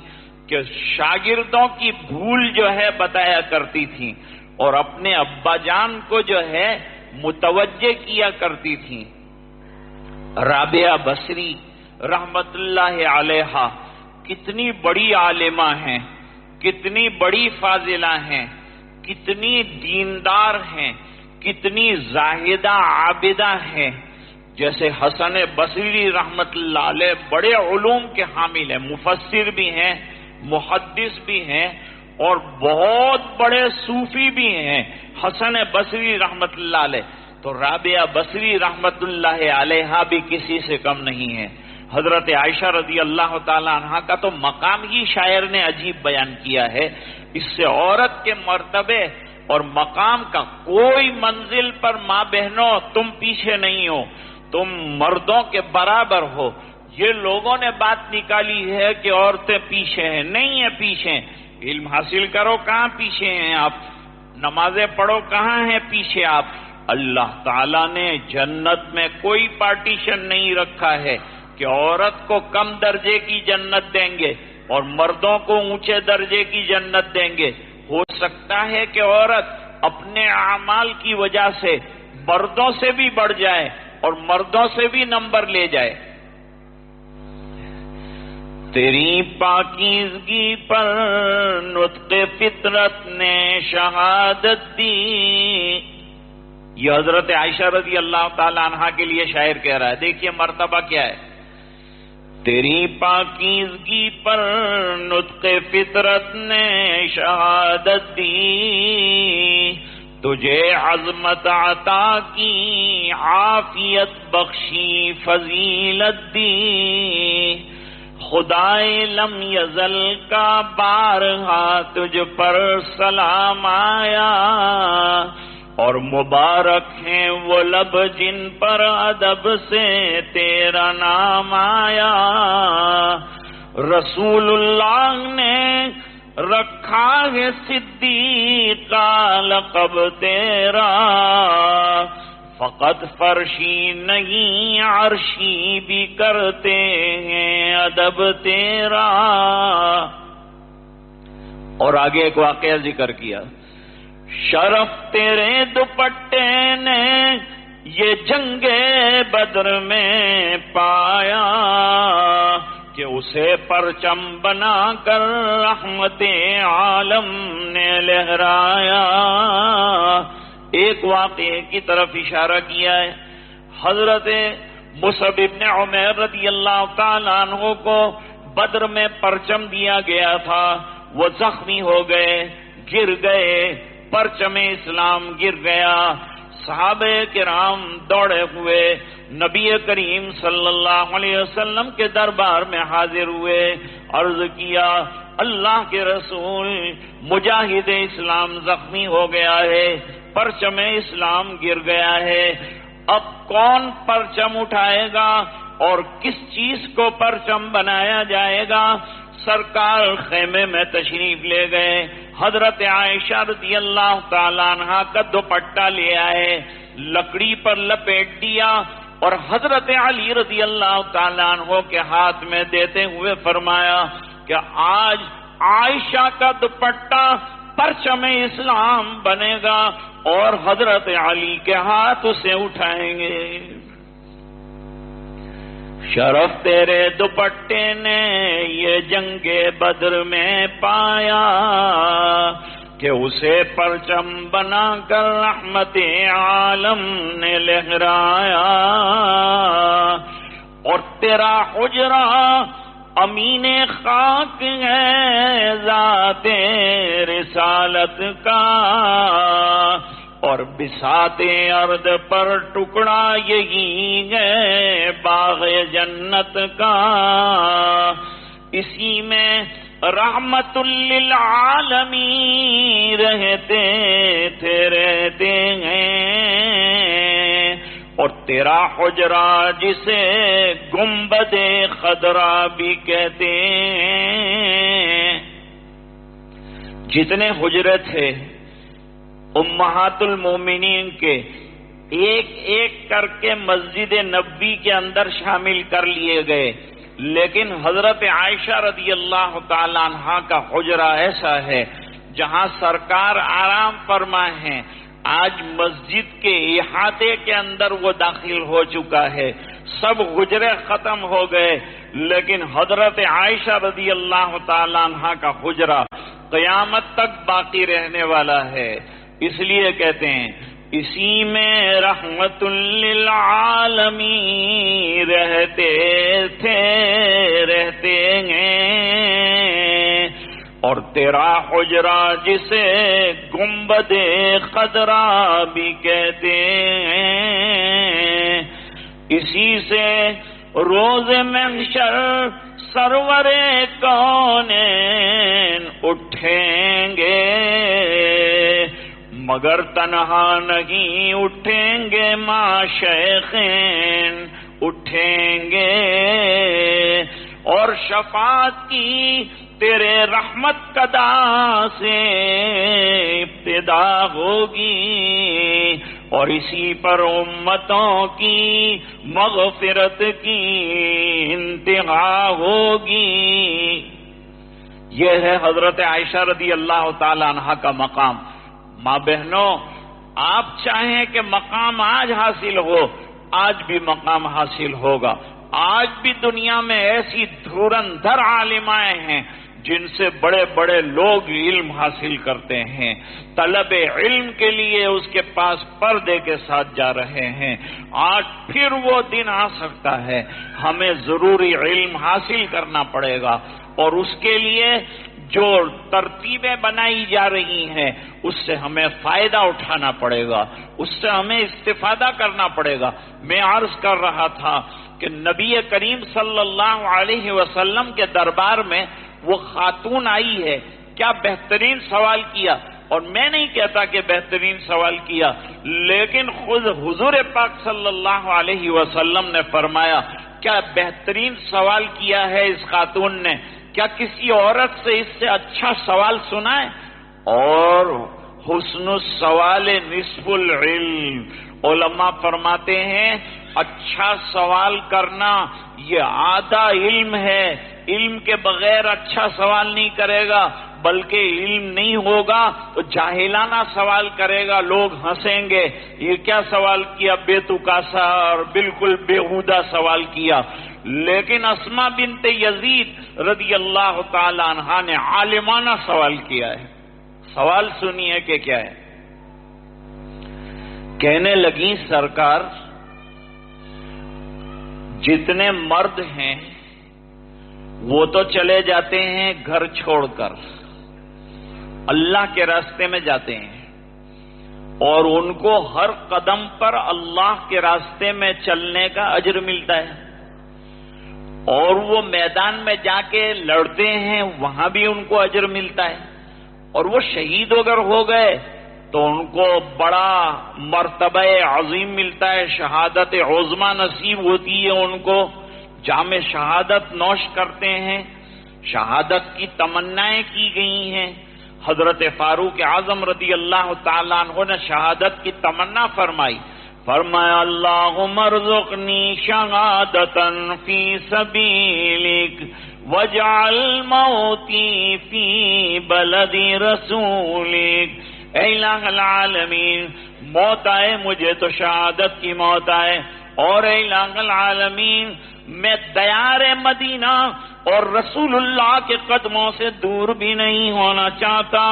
کہ شاگردوں کی بھول جو ہے بتایا کرتی تھیں اور اپنے ابا جان کو جو ہے متوجہ کیا کرتی تھیں۔ رابعہ بصری رحمت اللہ علیہا کتنی بڑی عالمہ ہیں، کتنی بڑی فاضلہ ہیں، کتنی دیندار ہیں، کتنی زاہدہ عابدہ ہیں۔ جیسے حسن بصری رحمت اللہ علیہ بڑے علوم کے حامل ہیں، مفسر بھی ہیں، محدث بھی ہیں اور بہت بڑے صوفی بھی ہیں حسن بصری رحمت اللہ علیہ، تو رابعہ بصری رحمت اللہ علیہا بھی کسی سے کم نہیں ہے۔ حضرت عائشہ رضی اللہ تعالی عنہا کا تو مقام ہی شاعر نے عجیب بیان کیا ہے، اس سے عورت کے مرتبے اور مقام کا کوئی منزل پر ماں بہنوں تم پیچھے نہیں ہو، تم مردوں کے برابر ہو۔ یہ لوگوں نے بات نکالی ہے کہ عورتیں پیچھے ہیں، نہیں ہیں پیچھے، علم حاصل کرو کہاں پیچھے ہیں آپ، نمازیں پڑھو کہاں ہیں پیچھے آپ۔ اللہ تعالیٰ نے جنت میں کوئی پارٹیشن نہیں رکھا ہے کہ عورت کو کم درجے کی جنت دیں گے اور مردوں کو اونچے درجے کی جنت دیں گے۔ ہو سکتا ہے کہ عورت اپنے اعمال کی وجہ سے مردوں سے بھی بڑھ جائے اور مردوں سے بھی نمبر لے جائے۔ تیری پاکیزگی پر نطق فطرت نے شہادت دی، یہ حضرت عائشہ رضی اللہ تعالی عنہا کے لیے شاعر کہہ رہا ہے، دیکھیے مرتبہ کیا ہے۔ تیری پاکیزگی پر نطق فطرت نے شہادت دی، تجھے عظمت عطا کی عافیت بخشی فضیلت دی، خدائے لم یزل کا بارہا تجھ پر سلام آیا، اور مبارک ہیں وہ لب جن پر ادب سے تیرا نام آیا۔ رسول اللہ نے رکھا رکھا ہے صدیقہ لقب تیرا، فقط فرشی نہیں عرشی بھی کرتے ہیں ادب تیرا۔ اور آگے ایک واقعہ ذکر کیا، شرف تیرے دوپٹے نے یہ جنگ بدر میں پایا، کہ اسے پرچم بنا کر رحمت عالم نے لہرایا۔ ایک واقعے کی طرف اشارہ کیا ہے، حضرت مصعب بن عمیر رضی اللہ تعالیٰ عنہ کو بدر میں پرچم دیا گیا تھا، وہ زخمی ہو گئے، گر گئے، پرچم اسلام گر گیا۔ صحابہ کرام دوڑے ہوئے نبی کریم صلی اللہ علیہ وسلم کے دربار میں حاضر ہوئے، عرض کیا اللہ کے رسول، مجاہد اسلام زخمی ہو گیا ہے، پرچم اسلام گر گیا ہے، اب کون پرچم اٹھائے گا اور کس چیز کو پرچم بنایا جائے گا؟ سرکار خیمے میں تشریف لے گئے، حضرت عائشہ رضی اللہ تعالیٰ عنہ کا دوپٹہ لے آئے، لکڑی پر لپیٹ دیا اور حضرت علی رضی اللہ تعالیٰ عنہ کے ہاتھ میں دیتے ہوئے فرمایا کہ آج عائشہ کا دوپٹہ پرچم اسلام بنے گا اور حضرت علی کے ہاتھ اسے اٹھائیں گے۔ شرف تیرے دوپٹے نے یہ جنگ بدر میں پایا، کہ اسے پرچم بنا کر رحمت عالم نے لہرایا۔ اور تیرا حجرہ امین خاک ہے ذات رسالت کا، اور بساط ارض پر ٹکڑا یہی ہے باغ جنت کا، اسی میں رحمت للعالمین رہتے تھے رہتے ہیں۔ اور تیرا حجرہ جسے گنبد خضرا بھی کہتے ہیں، جتنے حجرے تھے امہات المومنین کے ایک ایک کر کے مسجد نبوی کے اندر شامل کر لیے گئے، لیکن حضرت عائشہ رضی اللہ تعالی عنہا کا حجرہ ایسا ہے جہاں سرکار آرام فرما ہیں، آج مسجد کے احاطے کے اندر وہ داخل ہو چکا ہے، سب حجرے ختم ہو گئے، لیکن حضرت عائشہ رضی اللہ تعالی عنہا کا حجرہ قیامت تک باقی رہنے والا ہے۔ اس لیے کہتے ہیں اسی میں رحمت للعالمین رہتے تھے رہتے ہیں، اور تیرا حجرہ جسے گنبد خضرا بھی کہتے ہیں، اسی سے روز محشر سرور کونین اٹھیں گے، مگر تنہا نہیں اٹھیں گے معشیخین اٹھیں گے، اور شفاعت کی تیرے رحمت قدا سے ابتدا ہوگی، اور اسی پر امتوں کی مغفرت کی انتہا ہوگی۔ یہ ہے حضرت عائشہ رضی اللہ تعالی عنہا کا مقام۔ ماں بہنوں، آپ چاہیں کہ مقام آج حاصل ہو، آج بھی مقام حاصل ہوگا۔ آج بھی دنیا میں ایسی دھرندھر عالمائیں ہیں جن سے بڑے بڑے لوگ علم حاصل کرتے ہیں، طلب علم کے لیے اس کے پاس پردے کے ساتھ جا رہے ہیں۔ آج پھر وہ دن آ سکتا ہے، ہمیں ضروری علم حاصل کرنا پڑے گا، اور اس کے لیے جو ترتیبیں بنائی جا رہی ہیں اس سے ہمیں فائدہ اٹھانا پڑے گا، اس سے ہمیں استفادہ کرنا پڑے گا۔ میں عرض کر رہا تھا کہ نبی کریم صلی اللہ علیہ وسلم کے دربار میں وہ خاتون آئی ہے، کیا بہترین سوال کیا، اور میں نہیں کہتا کہ بہترین سوال کیا، لیکن خود حضور پاک صلی اللہ علیہ وسلم نے فرمایا کیا بہترین سوال کیا ہے اس خاتون نے، کیا کسی عورت سے اس سے اچھا سوال سنا ہے؟ اور حسن السوال نصف العلم، علماء فرماتے ہیں اچھا سوال کرنا یہ آدھا علم ہے۔ علم کے بغیر اچھا سوال نہیں کرے گا، بلکہ علم نہیں ہوگا تو جاہلانہ سوال کرے گا، لوگ ہنسیں گے، یہ کیا سوال کیا، بے تکا سا اور بالکل بیہودہ سوال کیا۔ لیکن اسماء بنت یزید رضی اللہ تعالی عنہا نے عالمانہ سوال کیا ہے۔ سوال سنیے کہ کیا ہے۔ کہنے لگی سرکار جتنے مرد ہیں وہ تو چلے جاتے ہیں گھر چھوڑ کر، اللہ کے راستے میں جاتے ہیں، اور ان کو ہر قدم پر اللہ کے راستے میں چلنے کا اجر ملتا ہے، اور وہ میدان میں جا کے لڑتے ہیں وہاں بھی ان کو اجر ملتا ہے، اور وہ شہید اگر ہو گئے تو ان کو بڑا مرتبہ عظیم ملتا ہے، شہادت عظمی نصیب ہوتی ہے ان کو، جام شہادت نوش کرتے ہیں، شہادت کی تمنائیں کی گئی ہیں۔ حضرت فاروق اعظم رضی اللہ تعالیٰ عنہ نے شہادت کی تمنا فرمائی، فرمایا اللہم ارزقنی شہادتا فی سبیلک وجعل موتی فی بلد رسولک۔ اے الہ العالمین، موت آئے مجھے تو شہادت کی موت آئے، اور اے الہ العالمین میں دیار مدینہ اور رسول اللہ کے قدموں سے دور بھی نہیں ہونا چاہتا،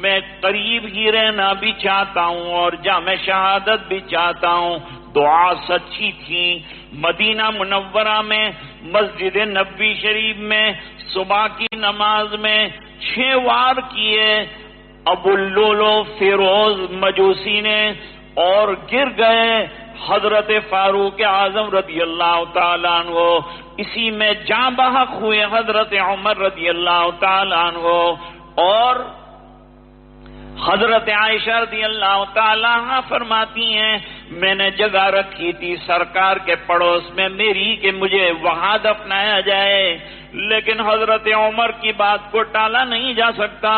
میں قریب ہی رہنا بھی چاہتا ہوں اور جامع شہادت بھی چاہتا ہوں۔ دعا سچی تھی۔ مدینہ منورہ میں مسجد نبوی شریف میں صبح کی نماز میں 6 وار کیے ابو اللؤلؤ فیروز مجوسی نے، اور گر گئے۔ حضرت فاروق اعظم رضی اللہ تعالیٰ عنہ اسی میں جاں بحق ہوئے، حضرت عمر رضی اللہ تعالیٰ عنہ، اور حضرت عائشہ رضی اللہ تعالیٰ عنہ فرماتی ہیں میں نے جگہ رکھی تھی سرکار کے پڑوس میں میری کہ مجھے وہاں دفنایا جائے، لیکن حضرت عمر کی بات کو ٹالا نہیں جا سکتا،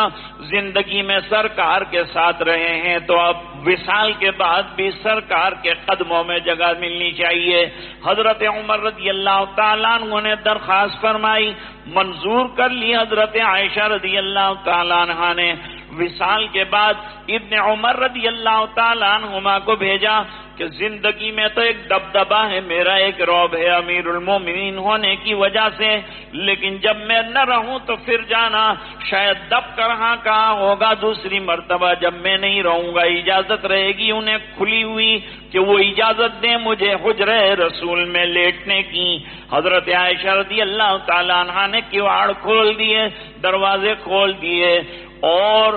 زندگی میں سرکار کے ساتھ رہے ہیں تو اب وصال کے بعد بھی سرکار کے قدموں میں جگہ ملنی چاہیے۔ حضرت عمر رضی اللہ تعالیٰ عنہ نے درخواست فرمائی، منظور کر لی حضرت عائشہ رضی اللہ تعالیٰ عنہ نے۔ وصال کے بعد ابن عمر رضی اللہ تعالیٰ عنہما کو بھیجا کہ زندگی میں تو ایک دبدبہ ہے، میرا ایک رعب ہے امیر المومنین ہونے کی وجہ سے، لیکن جب میں نہ رہوں تو پھر جانا، شاید دب کر ہاں کہا ہوگا دوسری مرتبہ جب میں نہیں رہوں گا اجازت رہے گی انہیں کھلی ہوئی کہ وہ اجازت دیں مجھے حجرہ رسول میں لیٹنے کی۔ حضرت عائشہ رضی اللہ تعالیٰ عنہ نے کواڑ کھول دیے، دروازے کھول دیے، اور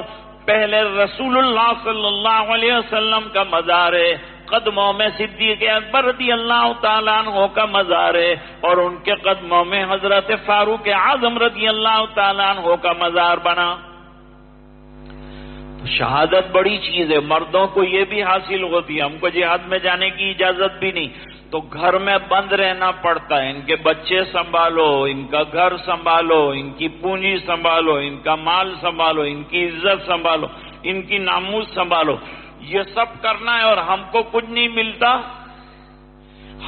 پہلے رسول اللہ صلی اللہ علیہ وسلم کا مزار ہے، قدموں میں صدیق اکبر رضی اللہ تعالیٰ عنہ کا مزار ہے، اور ان کے قدموں میں حضرت فاروق اعظم رضی اللہ تعالیٰ عنہ کا مزار بنا۔ تو شہادت بڑی چیز ہے، مردوں کو یہ بھی حاصل ہوتی ہے، ہم کو جہاد میں جانے کی اجازت بھی نہیں تو گھر میں بند رہنا پڑتا ہے، ان کے بچے سنبھالو، ان کا گھر سنبھالو، ان کی پونجی سنبھالو، ان کا مال سنبھالو، ان کی عزت سنبھالو، ان کی ناموس سنبھالو، یہ سب کرنا ہے اور ہم کو کچھ نہیں ملتا۔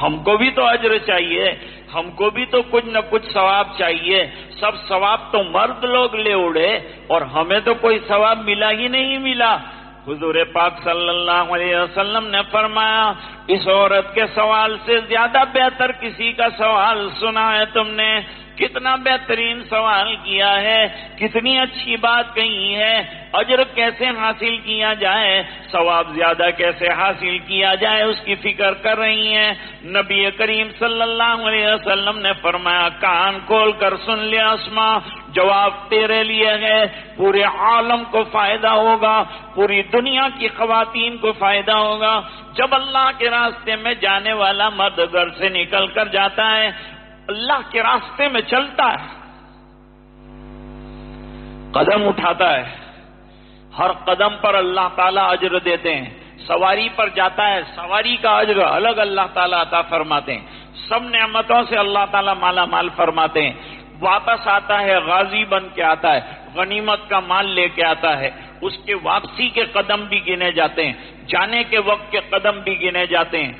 ہم کو بھی تو اجر چاہیے، ہم کو بھی تو کچھ نہ کچھ ثواب چاہیے، سب ثواب تو مرد لوگ لے اڑے اور ہمیں تو کوئی ثواب ملا ہی نہیں ملا۔ حضور پاک صلی اللہ علیہ وسلم نے فرمایا اس عورت کے سوال سے زیادہ بہتر کسی کا سوال سنا ہے تم نے، کتنا بہترین سوال کیا ہے، کتنی اچھی بات کہی ہے، اجر کیسے حاصل کیا جائے، ثواب زیادہ کیسے حاصل کیا جائے اس کی فکر کر رہی ہیں۔ نبی کریم صلی اللہ علیہ وسلم نے فرمایا کان کھول کر سن لیا اسماء، جواب تیرے لیے ہے، پورے عالم کو فائدہ ہوگا، پوری دنیا کی خواتین کو فائدہ ہوگا۔ جب اللہ کے راستے میں جانے والا مرد گھر سے نکل کر جاتا ہے، اللہ کے راستے میں چلتا ہے، قدم اٹھاتا ہے، ہر قدم پر اللہ تعالیٰ اجر دیتے ہیں، سواری پر جاتا ہے سواری کا اجر الگ اللہ تعالیٰ عطا فرماتے ہیں، سب نعمتوں سے اللہ تعالیٰ مالا مال فرماتے ہیں۔ واپس آتا ہے غازی بن کے آتا ہے، غنیمت کا مال لے کے آتا ہے، اس کے واپسی کے قدم بھی گنے جاتے ہیں، جانے کے وقت کے قدم بھی گنے جاتے ہیں۔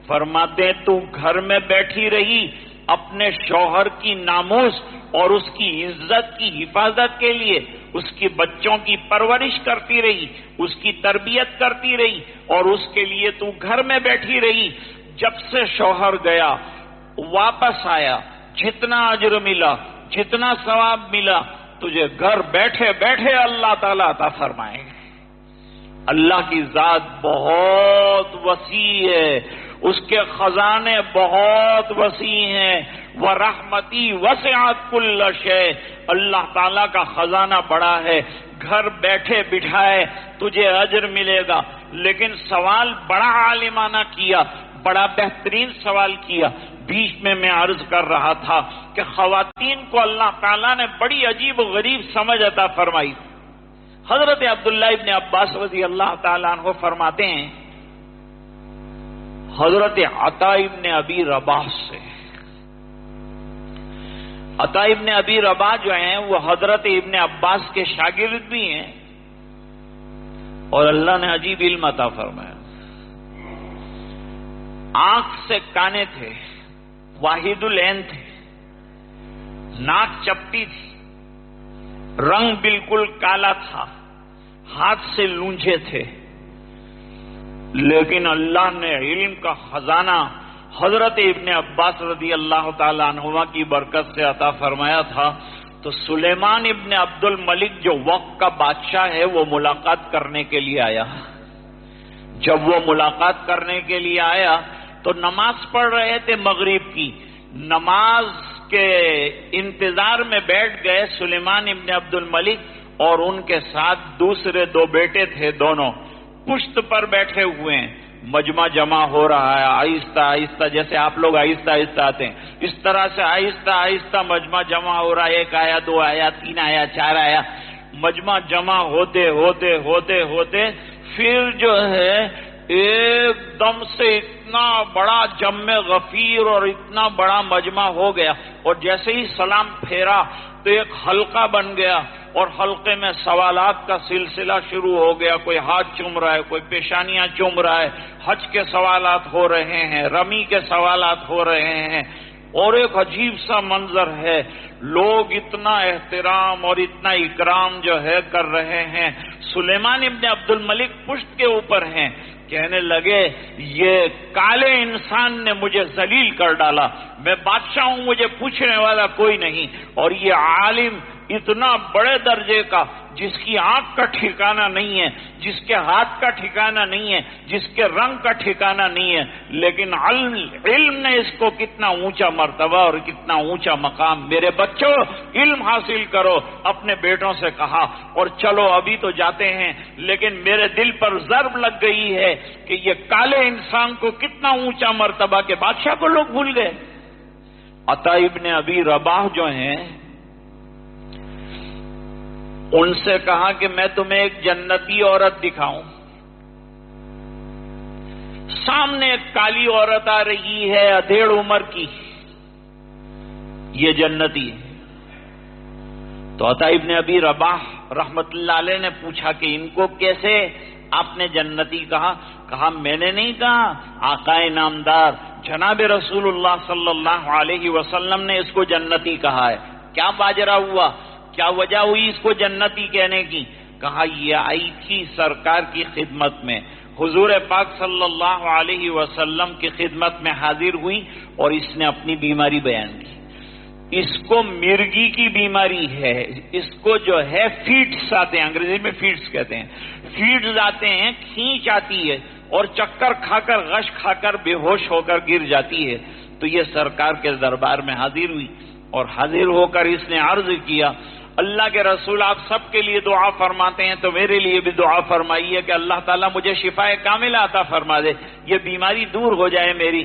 فرماتے ہیں تو گھر میں بیٹھی رہی، اپنے شوہر کی ناموس اور اس کی عزت کی حفاظت کے لیے اس کی بچوں کی پرورش کرتی رہی، اس کی تربیت کرتی رہی، اور اس کے لیے تو گھر میں بیٹھی رہی۔ جب سے شوہر گیا واپس آیا، جتنا اجر ملا، جتنا ثواب ملا، تجھے گھر بیٹھے بیٹھے اللہ تعالیٰ عطا فرمائیں گے۔ اللہ کی ذات بہت وسیع ہے، اس کے خزانے بہت وسیع ہیں۔ وَرَحْمَتِي وَسِعَتْ كُلَّ شَيْءٍ، اللہ تعالیٰ کا خزانہ بڑا ہے، گھر بیٹھے بٹھائے تجھے اجر ملے گا۔ لیکن سوال بڑا عالمانہ کیا، بڑا بہترین سوال کیا۔ بیچ میں عرض کر رہا تھا کہ خواتین کو اللہ تعالیٰ نے بڑی عجیب و غریب سمجھ عطا فرمائی۔ حضرت عبداللہ ابن عباس رضی اللہ تعالیٰ عنہ فرماتے ہیں، حضرت عطا ابن ابی رباح سے، عطا ابن ابی رباح جو ہیں وہ حضرت ابن عباس کے شاگرد بھی ہیں، اور اللہ نے عجیب علم عطا فرمایا۔ آنکھ سے کانے تھے، واحد العین تھے، ناک چپٹی تھی، رنگ بالکل کالا تھا، ہاتھ سے لونجے تھے، لیکن اللہ نے علم کا خزانہ حضرت ابن عباس رضی اللہ تعالیٰ عنہما کی برکت سے عطا فرمایا تھا۔ تو سلیمان ابن عبد الملک جو وقت کا بادشاہ ہے وہ ملاقات کرنے کے لیے آیا۔ جب وہ ملاقات کرنے کے لیے آیا تو نماز پڑھ رہے تھے مغرب کی، نماز کے انتظار میں بیٹھ گئے سلیمان ابن عبد الملک، اور ان کے ساتھ دوسرے دو بیٹے تھے، دونوں پشت پر بیٹھے ہوئے ہیں۔ مجمع جمع ہو رہا ہے آہستہ آہستہ، جیسے آپ لوگ آہستہ آہستہ آتے ہیں، اس طرح سے آہستہ آہستہ مجمع جمع ہو رہا ہے۔ ایک آیا، دو آیا، تین آیا، چار آیا، مجمع جمع ہوتے ہوتے ہوتے ہوتے پھر جو ہے ایک دم سے اتنا بڑا جمع غفیر اور اتنا بڑا مجمع ہو گیا، اور جیسے ہی سلام پھیرا تو ایک حلقہ بن گیا، اور حلقے میں سوالات کا سلسلہ شروع ہو گیا۔ کوئی ہاتھ چوم رہا ہے، کوئی پیشانیاں چوم رہا ہے، حج کے سوالات ہو رہے ہیں، رمی کے سوالات ہو رہے ہیں، اور ایک عجیب سا منظر ہے، لوگ اتنا احترام اور اتنا اکرام جو ہے کر رہے ہیں۔ سلیمان ابن عبد الملک پشت کے اوپر ہیں، کہنے لگے یہ کالے انسان نے مجھے ذلیل کر ڈالا، میں بادشاہ ہوں، مجھے پوچھنے والا کوئی نہیں، اور یہ عالم اتنا بڑے درجے کا، جس کی آنکھ کا ٹھکانہ نہیں ہے، جس کے ہاتھ کا ٹھکانہ نہیں ہے، جس کے رنگ کا ٹھکانہ نہیں ہے، لیکن علم نے اس کو کتنا اونچا مرتبہ اور کتنا اونچا مقام۔ میرے بچوں علم حاصل کرو، اپنے بیٹوں سے کہا، اور چلو ابھی تو جاتے ہیں، لیکن میرے دل پر ضرب لگ گئی ہے کہ یہ کالے انسان کو کتنا اونچا مرتبہ کے بادشاہ کو لوگ بھول گئے۔ عطا ابن ابی رباح جو ہیں، ان سے کہا کہ میں تمہیں ایک جنتی عورت دکھاؤں۔ سامنے ایک کالی عورت آ رہی ہے، ادھیڑ عمر کی، یہ جنتی ہے۔ تو عطا ابن ابی رباح رحمت اللہ علیہ نے پوچھا کہ ان کو کیسے آپ نے جنتی کہا میں نے نہیں کہا، آقا نامدار جناب رسول اللہ صلی اللہ علیہ وسلم نے اس کو جنتی کہا ہے۔ کیا ماجرا ہوا، کیا وجہ ہوئی اس کو جنتی کہنے کی؟ کہا یہ آئی تھی سرکار کی خدمت میں، حضور پاک صلی اللہ علیہ وسلم کی خدمت میں حاضر ہوئی، اور اس نے اپنی بیماری بیان کی۔ اس کو مرگی کی بیماری ہے، اس کو جو ہے فیٹس آتے ہیں، انگریزی میں فیٹس کہتے ہیں، فیٹس آتے ہیں، کھینچ آتی ہے، اور چکر کھا کر غش کھا کر بے ہوش ہو کر گر جاتی ہے۔ تو یہ سرکار کے دربار میں حاضر ہوئی، اور حاضر ہو کر اس نے عرض کیا اللہ کے رسول آپ سب کے لیے دعا فرماتے ہیں تو میرے لیے بھی دعا فرمائیے کہ اللہ تعالیٰ مجھے شفائے کاملہ عطا فرما دے، یہ بیماری دور ہو جائے میری۔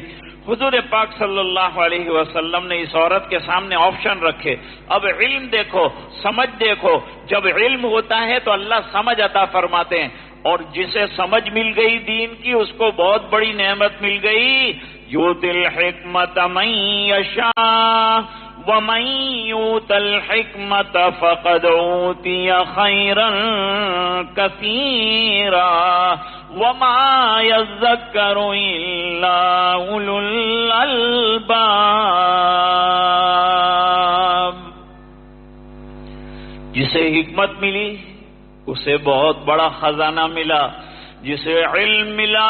حضور پاک صلی اللہ علیہ وسلم نے اس عورت کے سامنے آپشن رکھے، اب علم دیکھو، سمجھ دیکھو، جب علم ہوتا ہے تو اللہ سمجھ عطا فرماتے ہیں، اور جسے سمجھ مل گئی دین کی اس کو بہت بڑی نعمت مل گئی۔ یؤتی الحکمت من یشاء وَمَن يُؤْتَ الْحِكْمَةَ فَقَدْ أُوتِيَ خَيْرًا كَثِيرًا وَمَا يَذَّكَّرُ إِلَّا أُولُو الْأَلْبَابِ۔ جسے حکمت ملی اسے بہت بڑا خزانہ ملا، جسے علم ملا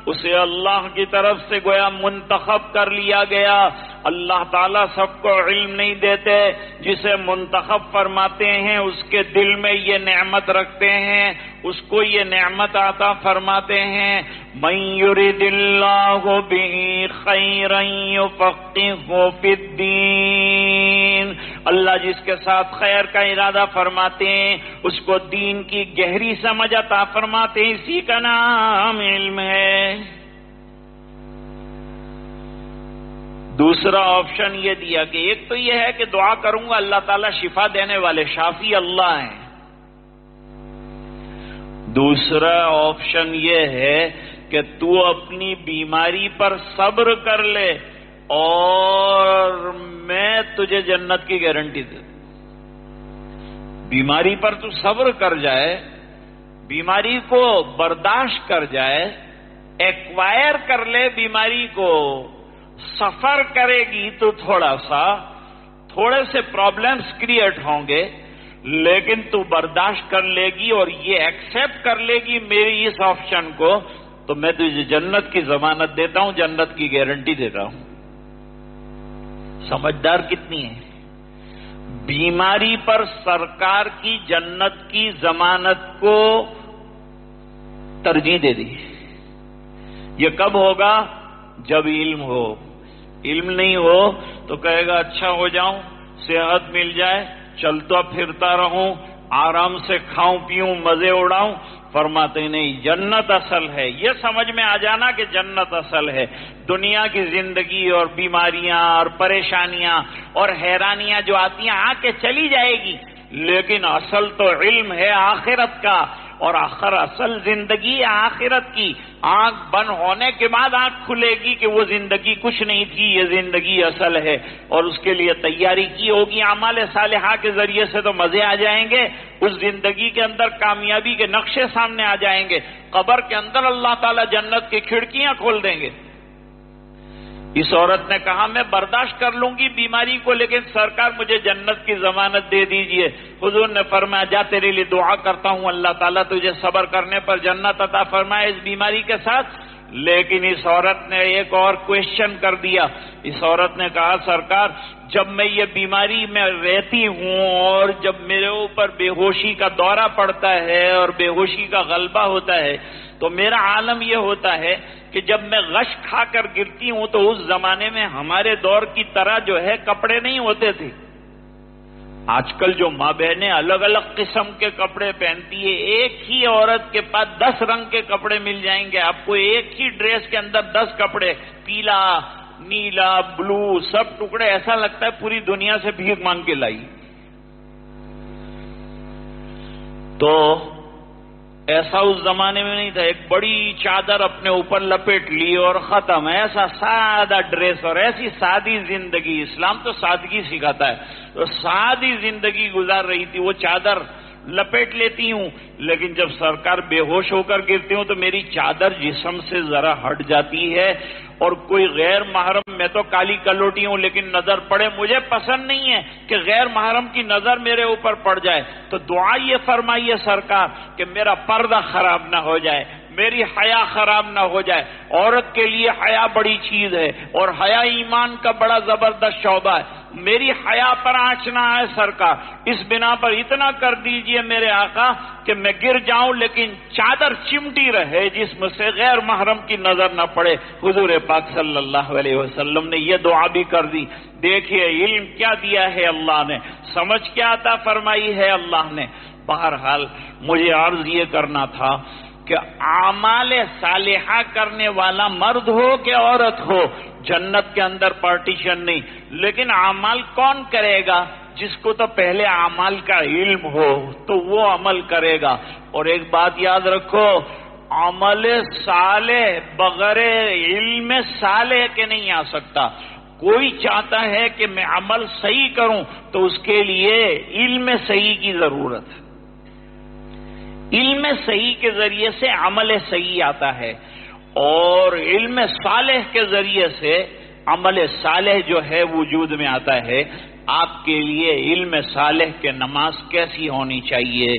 اسے اللہ کی طرف سے گویا منتخب کر لیا گیا۔ اللہ تعالیٰ سب کو علم نہیں دیتے، جسے منتخب فرماتے ہیں اس کے دل میں یہ نعمت رکھتے ہیں، اس کو یہ نعمت عطا فرماتے ہیں۔ من یرد اللہ بہ خیرا یفقہہ فی الدین، اللہ جس کے ساتھ خیر کا ارادہ فرماتے ہیں اس کو دین کی گہری سمجھ عطا فرماتے ہیں، اسی کا نام علم ہے۔ دوسرا آپشن یہ دیا کہ ایک تو یہ ہے کہ دعا کروں گا اللہ تعالیٰ شفا دینے والے شافی اللہ ہیں، دوسرا آپشن یہ ہے کہ تو اپنی بیماری پر صبر کر لے اور میں تجھے جنت کی گارنٹی دے۔ بیماری پر تو صبر کر جائے، بیماری کو برداشت کر جائے، ایکوائر کر لے بیماری کو، سفر کرے گی تو تھوڑے سے پرابلمز کریٹ ہوں گے، لیکن تو برداشت کر لے گی اور یہ ایکسپٹ کر لے گی میری اس آپشن کو، تو میں تجھے جنت کی ضمانت دیتا ہوں، جنت کی گارنٹی دیتا ہوں۔ سمجھدار کتنی ہے؟ بیماری پر سرکار کی جنت کی ضمانت کو ترجیح دے دی۔ یہ کب ہوگا؟ جب علم ہو۔ علم نہیں ہو تو کہے گا اچھا ہو جاؤں، صحت مل جائے، چلتا پھرتا رہوں، آرام سے کھاؤں پیوں، مزے اڑاؤں۔ فرماتے نہیں، جنت اصل ہے۔ یہ سمجھ میں آ جانا کہ جنت اصل ہے۔ دنیا کی زندگی اور بیماریاں اور پریشانیاں اور حیرانیاں جو آتی ہیں آ کے چلی جائے گی، لیکن اصل تو علم ہے آخرت کا، اور اصل زندگی آخرت کی۔ آنکھ بند ہونے کے بعد آنکھ کھلے گی کہ وہ زندگی کچھ نہیں تھی، یہ زندگی اصل ہے، اور اس کے لیے تیاری کی ہوگی اعمال صالحہ کے ذریعے سے تو مزے آ جائیں گے، اس زندگی کے اندر کامیابی کے نقشے سامنے آ جائیں گے، قبر کے اندر اللہ تعالیٰ جنت کی کھڑکیاں کھول دیں گے۔ اس عورت نے کہا میں برداشت کر لوں گی بیماری کو، لیکن سرکار مجھے جنت کی ضمانت دے دیجئے۔ حضور نے فرمایا جا تیرے لیے دعا کرتا ہوں اللہ تعالیٰ تجھے صبر کرنے پر جنت عطا فرمائے اس بیماری کے ساتھ۔ لیکن اس عورت نے ایک اور کویشچن کر دیا۔ اس عورت نے کہا سرکار جب میں یہ بیماری میں رہتی ہوں اور جب میرے اوپر بے ہوشی کا دورہ پڑتا ہے اور بے ہوشی کا غلبہ ہوتا ہے تو میرا عالم یہ ہوتا ہے کہ جب میں غش کھا کر گرتی ہوں تو اس زمانے میں ہمارے دور کی طرح جو ہے کپڑے نہیں ہوتے تھے۔ آج کل جو ماں بہنیں الگ الگ قسم کے کپڑے پہنتی ہے، ایک ہی عورت کے پاس 10 رنگ کے کپڑے مل جائیں گے آپ کو، ایک ہی ڈریس کے اندر 10 کپڑے، پیلا، نیلا، بلو، سب ٹکڑے، ایسا لگتا ہے پوری دنیا سے بھیک مانگ کے لائی۔ تو ایسا اس زمانے میں نہیں تھا، ایک بڑی چادر اپنے اوپر لپیٹ لی اور ختم، ایسا سادہ ڈریس اور ایسی سادی زندگی۔ اسلام تو سادگی سکھاتا ہے، تو سادی زندگی گزار رہی تھی، وہ چادر لپیٹ لیتی ہوں، لیکن جب سرکار بے ہوش ہو کر گرتی ہوں تو میری چادر جسم سے ذرا ہٹ جاتی ہے، اور کوئی غیر محرم، میں تو کالی کلوٹی ہوں لیکن نظر پڑے، مجھے پسند نہیں ہے کہ غیر محرم کی نظر میرے اوپر پڑ جائے، تو دعا یہ فرمائیے سرکار کہ میرا پردہ خراب نہ ہو جائے، میری حیا خراب نہ ہو جائے۔ عورت کے لیے حیا بڑی چیز ہے اور حیا ایمان کا بڑا زبردست شعبہ ہے، میری حیا پر آنچ نہ آئے سرکار، اس بنا پر اتنا کر دیجئے میرے آقا کہ میں گر جاؤں لیکن چادر چمٹی رہے، جسم سے غیر محرم کی نظر نہ پڑے۔ حضور پاک صلی اللہ علیہ وسلم نے یہ دعا بھی کر دی۔ دیکھیے علم کیا دیا ہے اللہ نے، سمجھ کیا عطا فرمائی ہے اللہ نے۔ بہرحال مجھے عرض یہ کرنا تھا کہ اعمال صالحہ کرنے والا مرد ہو کہ عورت ہو، جنت کے اندر پارٹیشن نہیں، لیکن اعمال کون کرے گا؟ جس کو تو پہلے اعمال کا علم ہو تو وہ عمل کرے گا۔ اور ایک بات یاد رکھو، عمل صالح بغیر علم صالح کے نہیں آ سکتا۔ کوئی چاہتا ہے کہ میں عمل صحیح کروں تو اس کے لیے علم صحیح کی ضرورت ہے. علم صحیح کے ذریعے سے عمل صحیح آتا ہے، اور علم صالح کے ذریعے سے عمل صالح جو ہے وجود میں آتا ہے. آپ کے لیے علم صالح کے نماز کیسی ہونی چاہیے،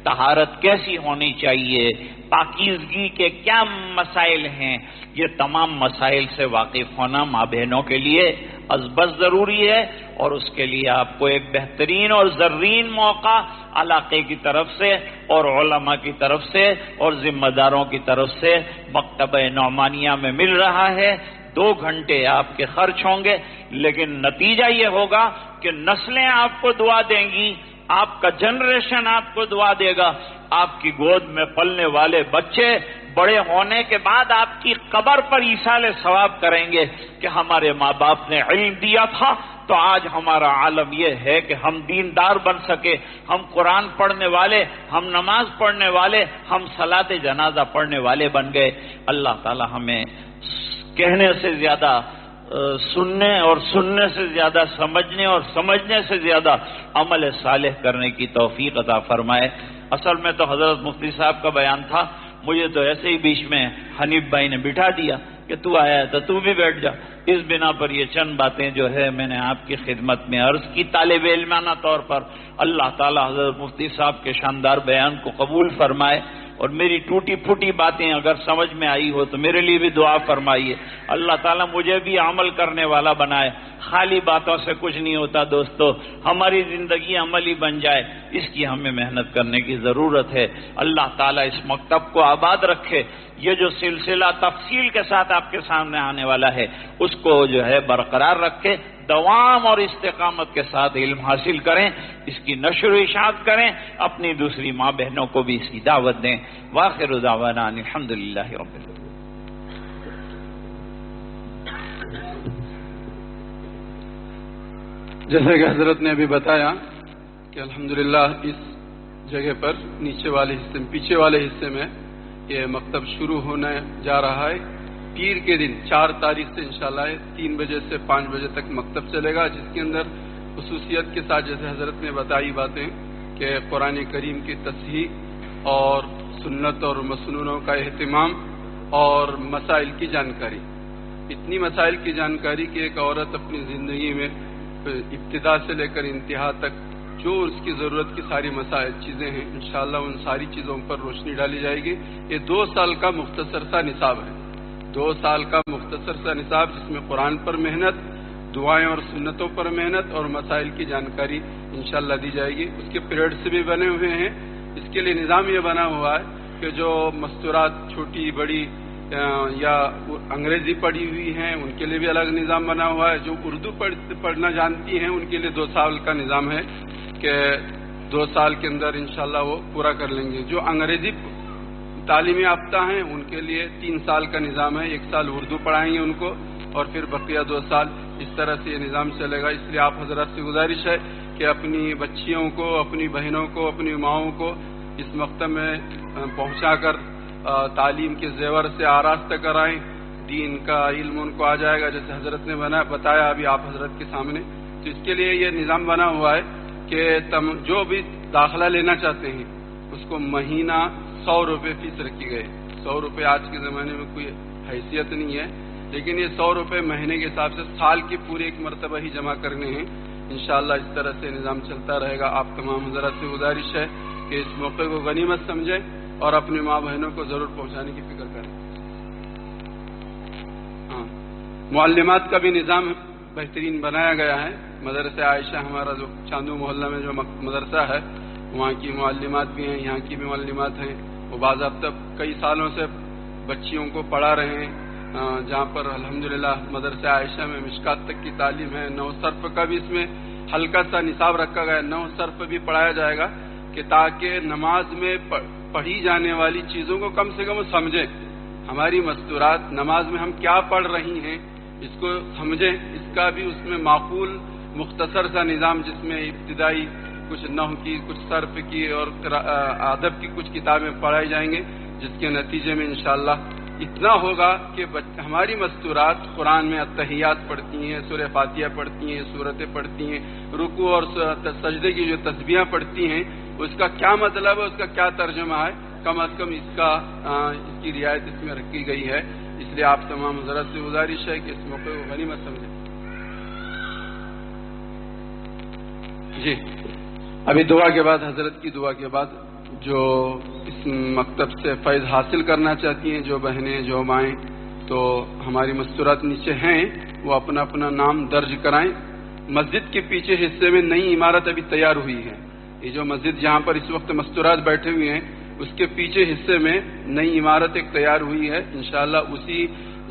طہارت کیسی ہونی چاہیے، پاکیزگی کے کیا مسائل ہیں، یہ تمام مسائل سے واقف ہونا ماں بہنوں کے لیے ازبز ضروری ہے. اور اس کے لیے آپ کو ایک بہترین اور زرین موقع علاقے کی طرف سے اور علماء کی طرف سے اور ذمہ داروں کی طرف سے مکتبہ نعمانیہ میں مل رہا ہے. 2 گھنٹے آپ کے خرچ ہوں گے، لیکن نتیجہ یہ ہوگا کہ نسلیں آپ کو دعا دیں گی، آپ کا جنریشن آپ کو دعا دے گا. آپ کی گود میں پلنے والے بچے بڑے ہونے کے بعد آپ کی قبر پر ایصال ثواب کریں گے کہ ہمارے ماں باپ نے علم دیا تھا تو آج ہمارا عالم یہ ہے کہ ہم دیندار بن سکے، ہم قرآن پڑھنے والے، ہم نماز پڑھنے والے، ہم صلاۃ جنازہ پڑھنے والے بن گئے. اللہ تعالی ہمیں کہنے سے زیادہ سننے اور سننے سے زیادہ سمجھنے اور سمجھنے سے زیادہ عمل صالح کرنے کی توفیق عطا فرمائے. اصل میں تو حضرت مفتی صاحب کا بیان تھا، مجھے تو ایسے ہی بیچ میں حنیف بھائی نے بٹھا دیا کہ تو آیا ہے تو تو بھی بیٹھ جا. اس بنا پر یہ چند باتیں جو ہے میں نے آپ کی خدمت میں عرض کی طالب علمانہ طور پر. اللہ تعالی حضرت مفتی صاحب کے شاندار بیان کو قبول فرمائے، اور میری ٹوٹی پھوٹی باتیں اگر سمجھ میں آئی ہو تو میرے لیے بھی دعا فرمائیے. اللہ تعالیٰ مجھے بھی عمل کرنے والا بنائے. خالی باتوں سے کچھ نہیں ہوتا دوستو، ہماری زندگی عملی بن جائے، اس کی ہمیں محنت کرنے کی ضرورت ہے. اللہ تعالیٰ اس مکتب کو آباد رکھے. یہ جو سلسلہ تفصیل کے ساتھ آپ کے سامنے آنے والا ہے اس کو جو ہے برقرار رکھے. دوام اور استقامت کے ساتھ علم حاصل کریں، اس کی نشر و اشاعت کریں، اپنی دوسری ماں بہنوں کو بھی اس کی دعوت دیں. وآخر دعوانا الحمدللہ رب العالمین.
جیسا کہ حضرت نے ابھی بتایا کہ الحمدللہ اس جگہ پر نیچے والے حصے میں، پیچھے والے حصے میں یہ مکتب شروع ہونے جا رہا ہے. پیر کے دن 4 تاریخ سے انشاءاللہ 3 بجے سے 5 بجے تک مکتب چلے گا، جس کے اندر خصوصیت کے ساتھ جیسے حضرت نے بتائی باتیں کہ قرآن کریم کی تصحیح اور سنت اور مسنونوں کا اہتمام اور مسائل کی جانکاری. اتنی مسائل کی جانکاری کہ ایک عورت اپنی زندگی میں ابتدا سے لے کر انتہا تک جو اس کی ضرورت کی ساری مسائل چیزیں ہیں انشاءاللہ ان ساری چیزوں پر روشنی ڈالی جائے گی. یہ 2 سال کا مختصر سا نصاب ہے، 2 سال کا مختصر سا نصاب جس میں قرآن پر محنت، دعائیں اور سنتوں پر محنت اور مسائل کی جانکاری انشاءاللہ دی جائے گی. اس کے پیریڈز بھی بنے ہوئے ہیں. اس کے لیے نظام یہ بنا ہوا ہے کہ جو مستورات چھوٹی بڑی یا انگریزی پڑھی ہوئی ہیں ان کے لیے بھی الگ نظام بنا ہوا ہے. جو اردو پڑھنا جانتی ہیں ان کے لیے 2 سال کا نظام ہے کہ 2 سال کے اندر انشاءاللہ وہ پورا کر لیں گے. جو انگریزی تعلیم یافتہ ہیں ان کے لیے 3 سال کا نظام ہے. 1 سال اردو پڑھائیں گے ان کو اور پھر بقیہ 2 سال. اس طرح سے یہ نظام چلے گا. اس لیے آپ حضرات سے گزارش ہے کہ اپنی بچیوں کو، اپنی بہنوں کو، اپنی ماؤں کو اس مکتب میں پہنچا کر تعلیم کے زیور سے آراستہ کرائیں. دین کا علم ان کو آ جائے گا جیسے حضرت نے بتایا ابھی آپ حضرت کے سامنے. تو اس کے لیے یہ نظام بنا ہوا ہے کہ جو بھی داخلہ لینا چاہتے ہیں اس کو مہینہ 100 روپے فیس رکھی گئے. 100 روپے آج کے زمانے میں کوئی حیثیت نہیں ہے، لیکن یہ 100 روپے مہینے کے حساب سے سال کی پوری ایک مرتبہ ہی جمع کرنے ہیں. انشاءاللہ اس طرح سے نظام چلتا رہے گا. آپ تمام حضرات سے گزارش ہے کہ اس موقع کو غنیمت سمجھیں اور اپنی ماں بہنوں کو ضرور پہنچانے کی فکر کریں. معلمات کا بھی نظام بہترین بنایا گیا ہے. مدرسہ عائشہ ہمارا جو چاندو محلہ میں جو مدرسہ ہے وہاں کی معلمات بھی ہیں، یہاں کی بھی معلمات ہیں. وہ باضابطہ کئی سالوں سے بچیوں کو پڑھا رہے ہیں. جہاں پر الحمدللہ مدرسہ عائشہ میں مشکات تک کی تعلیم ہے. 9 صرف کا بھی اس میں ہلکا سا نصاب رکھا گیا ہے. 9 صرف بھی پڑھایا جائے گا کہ تاکہ نماز میں پڑھی جانے والی چیزوں کو کم سے کم سمجھیں. ہماری مستورات نماز میں ہم کیا پڑھ رہی ہیں اس کو سمجھیں. اس کا بھی اس میں معقول مختصر سا نظام جس میں ابتدائی کچھ نحو کی، کچھ صرف کی اور ادب کی کچھ کتابیں پڑھائی جائیں گے، جس کے نتیجے میں انشاءاللہ اتنا ہوگا کہ ہماری مستورات قرآن میں التحیات پڑھتی ہیں، سورہ فاتحہ پڑھتی ہیں، سورتیں پڑھتی ہیں، رکوع اور سجدے کی جو تسبیحاں پڑھتی ہیں، اس کا کیا مطلب ہے، اس کا کیا ترجمہ ہے، کم از کم اس کی رعایت اس میں رکھی گئی ہے. اس لیے آپ تمام حضرات سے گزارش ہے کہ اس موقع کو غنیمت سمجھیں. جی ابھی دعا کے بعد، حضرت کی دعا کے بعد، جو اس مکتب سے فیض حاصل کرنا چاہتی ہیں، جو بہنیں، جو مائیں، تو ہماری مستورات نیچے ہیں، وہ اپنا اپنا نام درج کرائیں. مسجد کے پیچھے حصے میں نئی عمارت ابھی تیار ہوئی ہے. یہ جو مسجد جہاں پر اس وقت مستورات بیٹھے ہوئے ہیں، اس کے پیچھے حصے میں نئی عمارت ایک تیار ہوئی ہے. انشاءاللہ اسی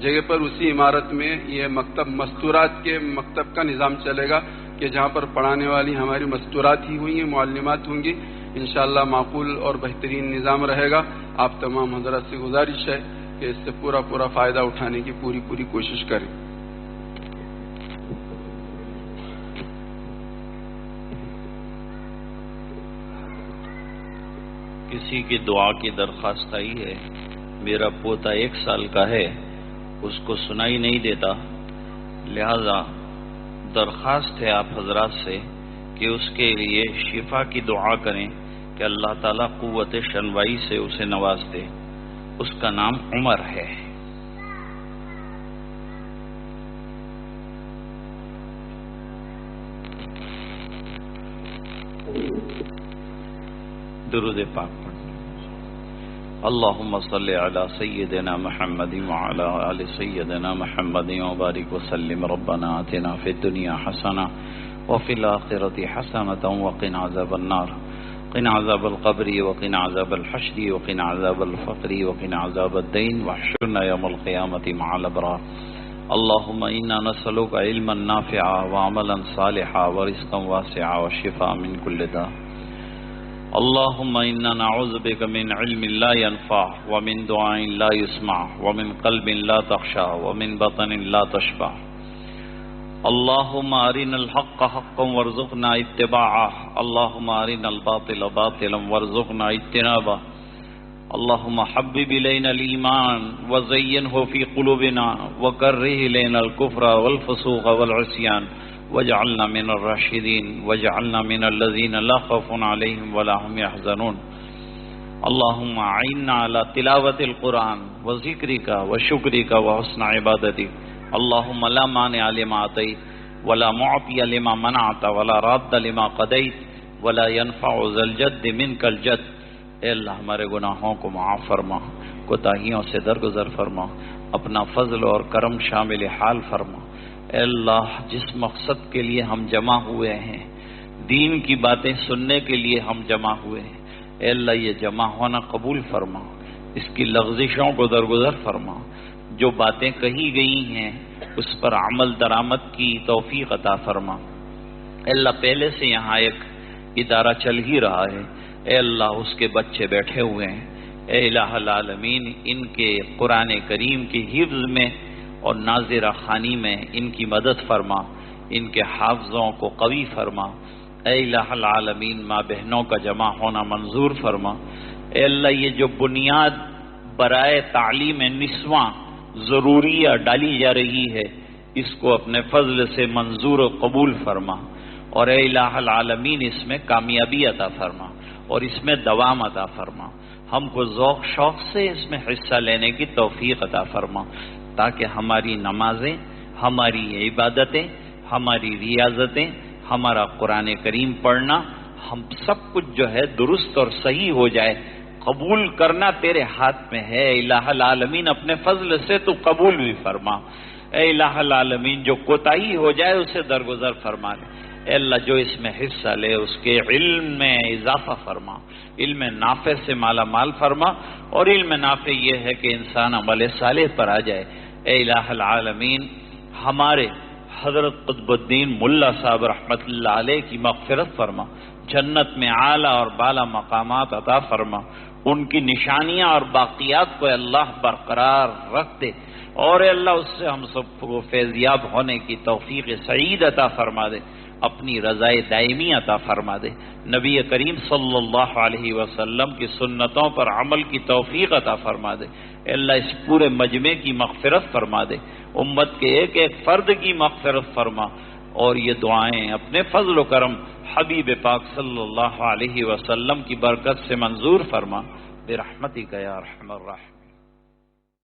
جگہ پر، اسی عمارت میں یہ مکتب، مستورات کے مکتب کا نظام چلے گا کہ جہاں پر پڑھانے والی ہماری مستورات ہی ہوئی ہیں، معلمات ہوں گی. انشاءاللہ معقول اور بہترین نظام رہے گا. آپ تمام حضرات سے گزارش ہے کہ اس سے پورا فائدہ اٹھانے کی پوری کوشش کریں.
کسی کی دعا کی درخواست آئی ہے. میرا پوتا 1 سال کا ہے، اس کو سنائی نہیں دیتا، لہذا درخواست ہے آپ حضرات سے کہ اس کے لیے شفا کی دعا کریں کہ اللہ تعالیٰ قوت شنوائی سے اسے نواز دے. اس کا نام عمر ہے. درود پاک پڑھیں. اللهم صل على سيدنا محمد وعلى آل سيدنا محمد وبارك وسلم. ربنا آتنا في الدنيا حسنة وفي الآخرة حسنة وقنا عذاب النار. قنا عذاب القبر وقنا عذاب الحشر وقنا عذاب الفقر وقنا عذاب الدين واحشرنا يوم القيامة مع الأبرار. اللهم إنا نسألك علما نافعا وعملا صالحا ورزقا واسعا وشفاء من كل داء. اللهم إنا نعوذ بك من علم لا ينفع ومن دعاء لا يسمع ومن قلب لا تخشع ومن بطن لا تشبع. اللهم أرنا الحق حقا وارزقنا اتباعه. اللهم أرنا الباطل باطلا وارزقنا اجتنابه. اللهم حبب إلينا الإيمان وزينه في قلوبنا وكره إلينا الكفر والفسوق والعصيان واجعلنا من الراشدين واجعلنا من الذين لا خوف عليهم ولا هم يحزنون. اللهم أعنا على تلاوة القرآن وذكرك وشكرك وحسن عبادتك. اللهم لا مانع لما أعطيت ولا معطي لما منعت ولا راد لما قضيت ولا ينفع ذا الجد منك الجد. اے اللہ ہمارے گناہوں کو معاف فرما، کوتاہیوں سے درگزر فرما، اپنا فضل اور کرم شامل حال فرما. اے اللہ جس مقصد کے لیے ہم جمع ہوئے ہیں، دین کی باتیں سننے کے لیے ہم جمع ہوئے ہیں، اے اللہ یہ جمع ہونا قبول فرما، اس کی لغزشوں کو درگزر فرما. جو باتیں کہی گئی ہیں اس پر عمل درآمد کی توفیق عطا فرما. اے اللہ پہلے سے یہاں ایک ادارہ چل ہی رہا ہے، اے اللہ اس کے بچے بیٹھے ہوئے ہیں، اے الہ العالمین ان کے قرآن کریم کی حفظ میں اور ناظرہ خوانی میں ان کی مدد فرما، ان کے حافظوں کو قوی فرما. اے الہ العالمین ماں بہنوں کا جمع ہونا منظور فرما. اے اللہ یہ جو بنیاد برائے تعلیم نسواں ضروریہ ڈالی جا رہی ہے اس کو اپنے فضل سے منظور و قبول فرما، اور اے الہ العالمین اس میں کامیابی عطا فرما اور اس میں دوام عطا فرما. ہم کو ذوق شوق سے اس میں حصہ لینے کی توفیق عطا فرما تاکہ ہماری نمازیں، ہماری عبادتیں، ہماری ریاضتیں، ہمارا قرآن کریم پڑھنا، ہم سب کچھ جو ہے درست اور صحیح ہو جائے. قبول کرنا تیرے ہاتھ میں ہے الہ العالمین، اپنے فضل سے تو قبول بھی فرما. اے الہ العالمین جو کوتاہی ہو جائے اسے درگزر فرما لے. اے اللہ جو اس میں حصہ لے اس کے علم میں اضافہ فرما، علم نافع سے مالا مال فرما، اور علم نافع یہ ہے کہ انسان عمل صالح پر آ جائے. اے الہ العالمین ہمارے حضرت قطب الدین ملا صاحب رحمت اللہ علیہ کی مغفرت فرما، جنت میں اعلیٰ اور بالا مقامات عطا فرما. ان کی نشانیاں اور باقیات کو اللہ برقرار رکھ دے، اور اے اللہ اس سے ہم سب کو فیضیاب ہونے کی توفیق سعید عطا فرما دے. اپنی رضائے دائمی عطا فرما دے، نبی کریم صلی اللہ علیہ وسلم کی سنتوں پر عمل کی توفیق عطا فرما دے۔ اے اللہ اس پورے مجمع کی مغفرت فرما دے، امت کے ایک ایک فرد کی مغفرت فرما، اور یہ دعائیں اپنے فضل و کرم حبیب پاک صلی اللہ علیہ وسلم کی برکت سے منظور فرما، برحمتک یا ارحم الراحمین۔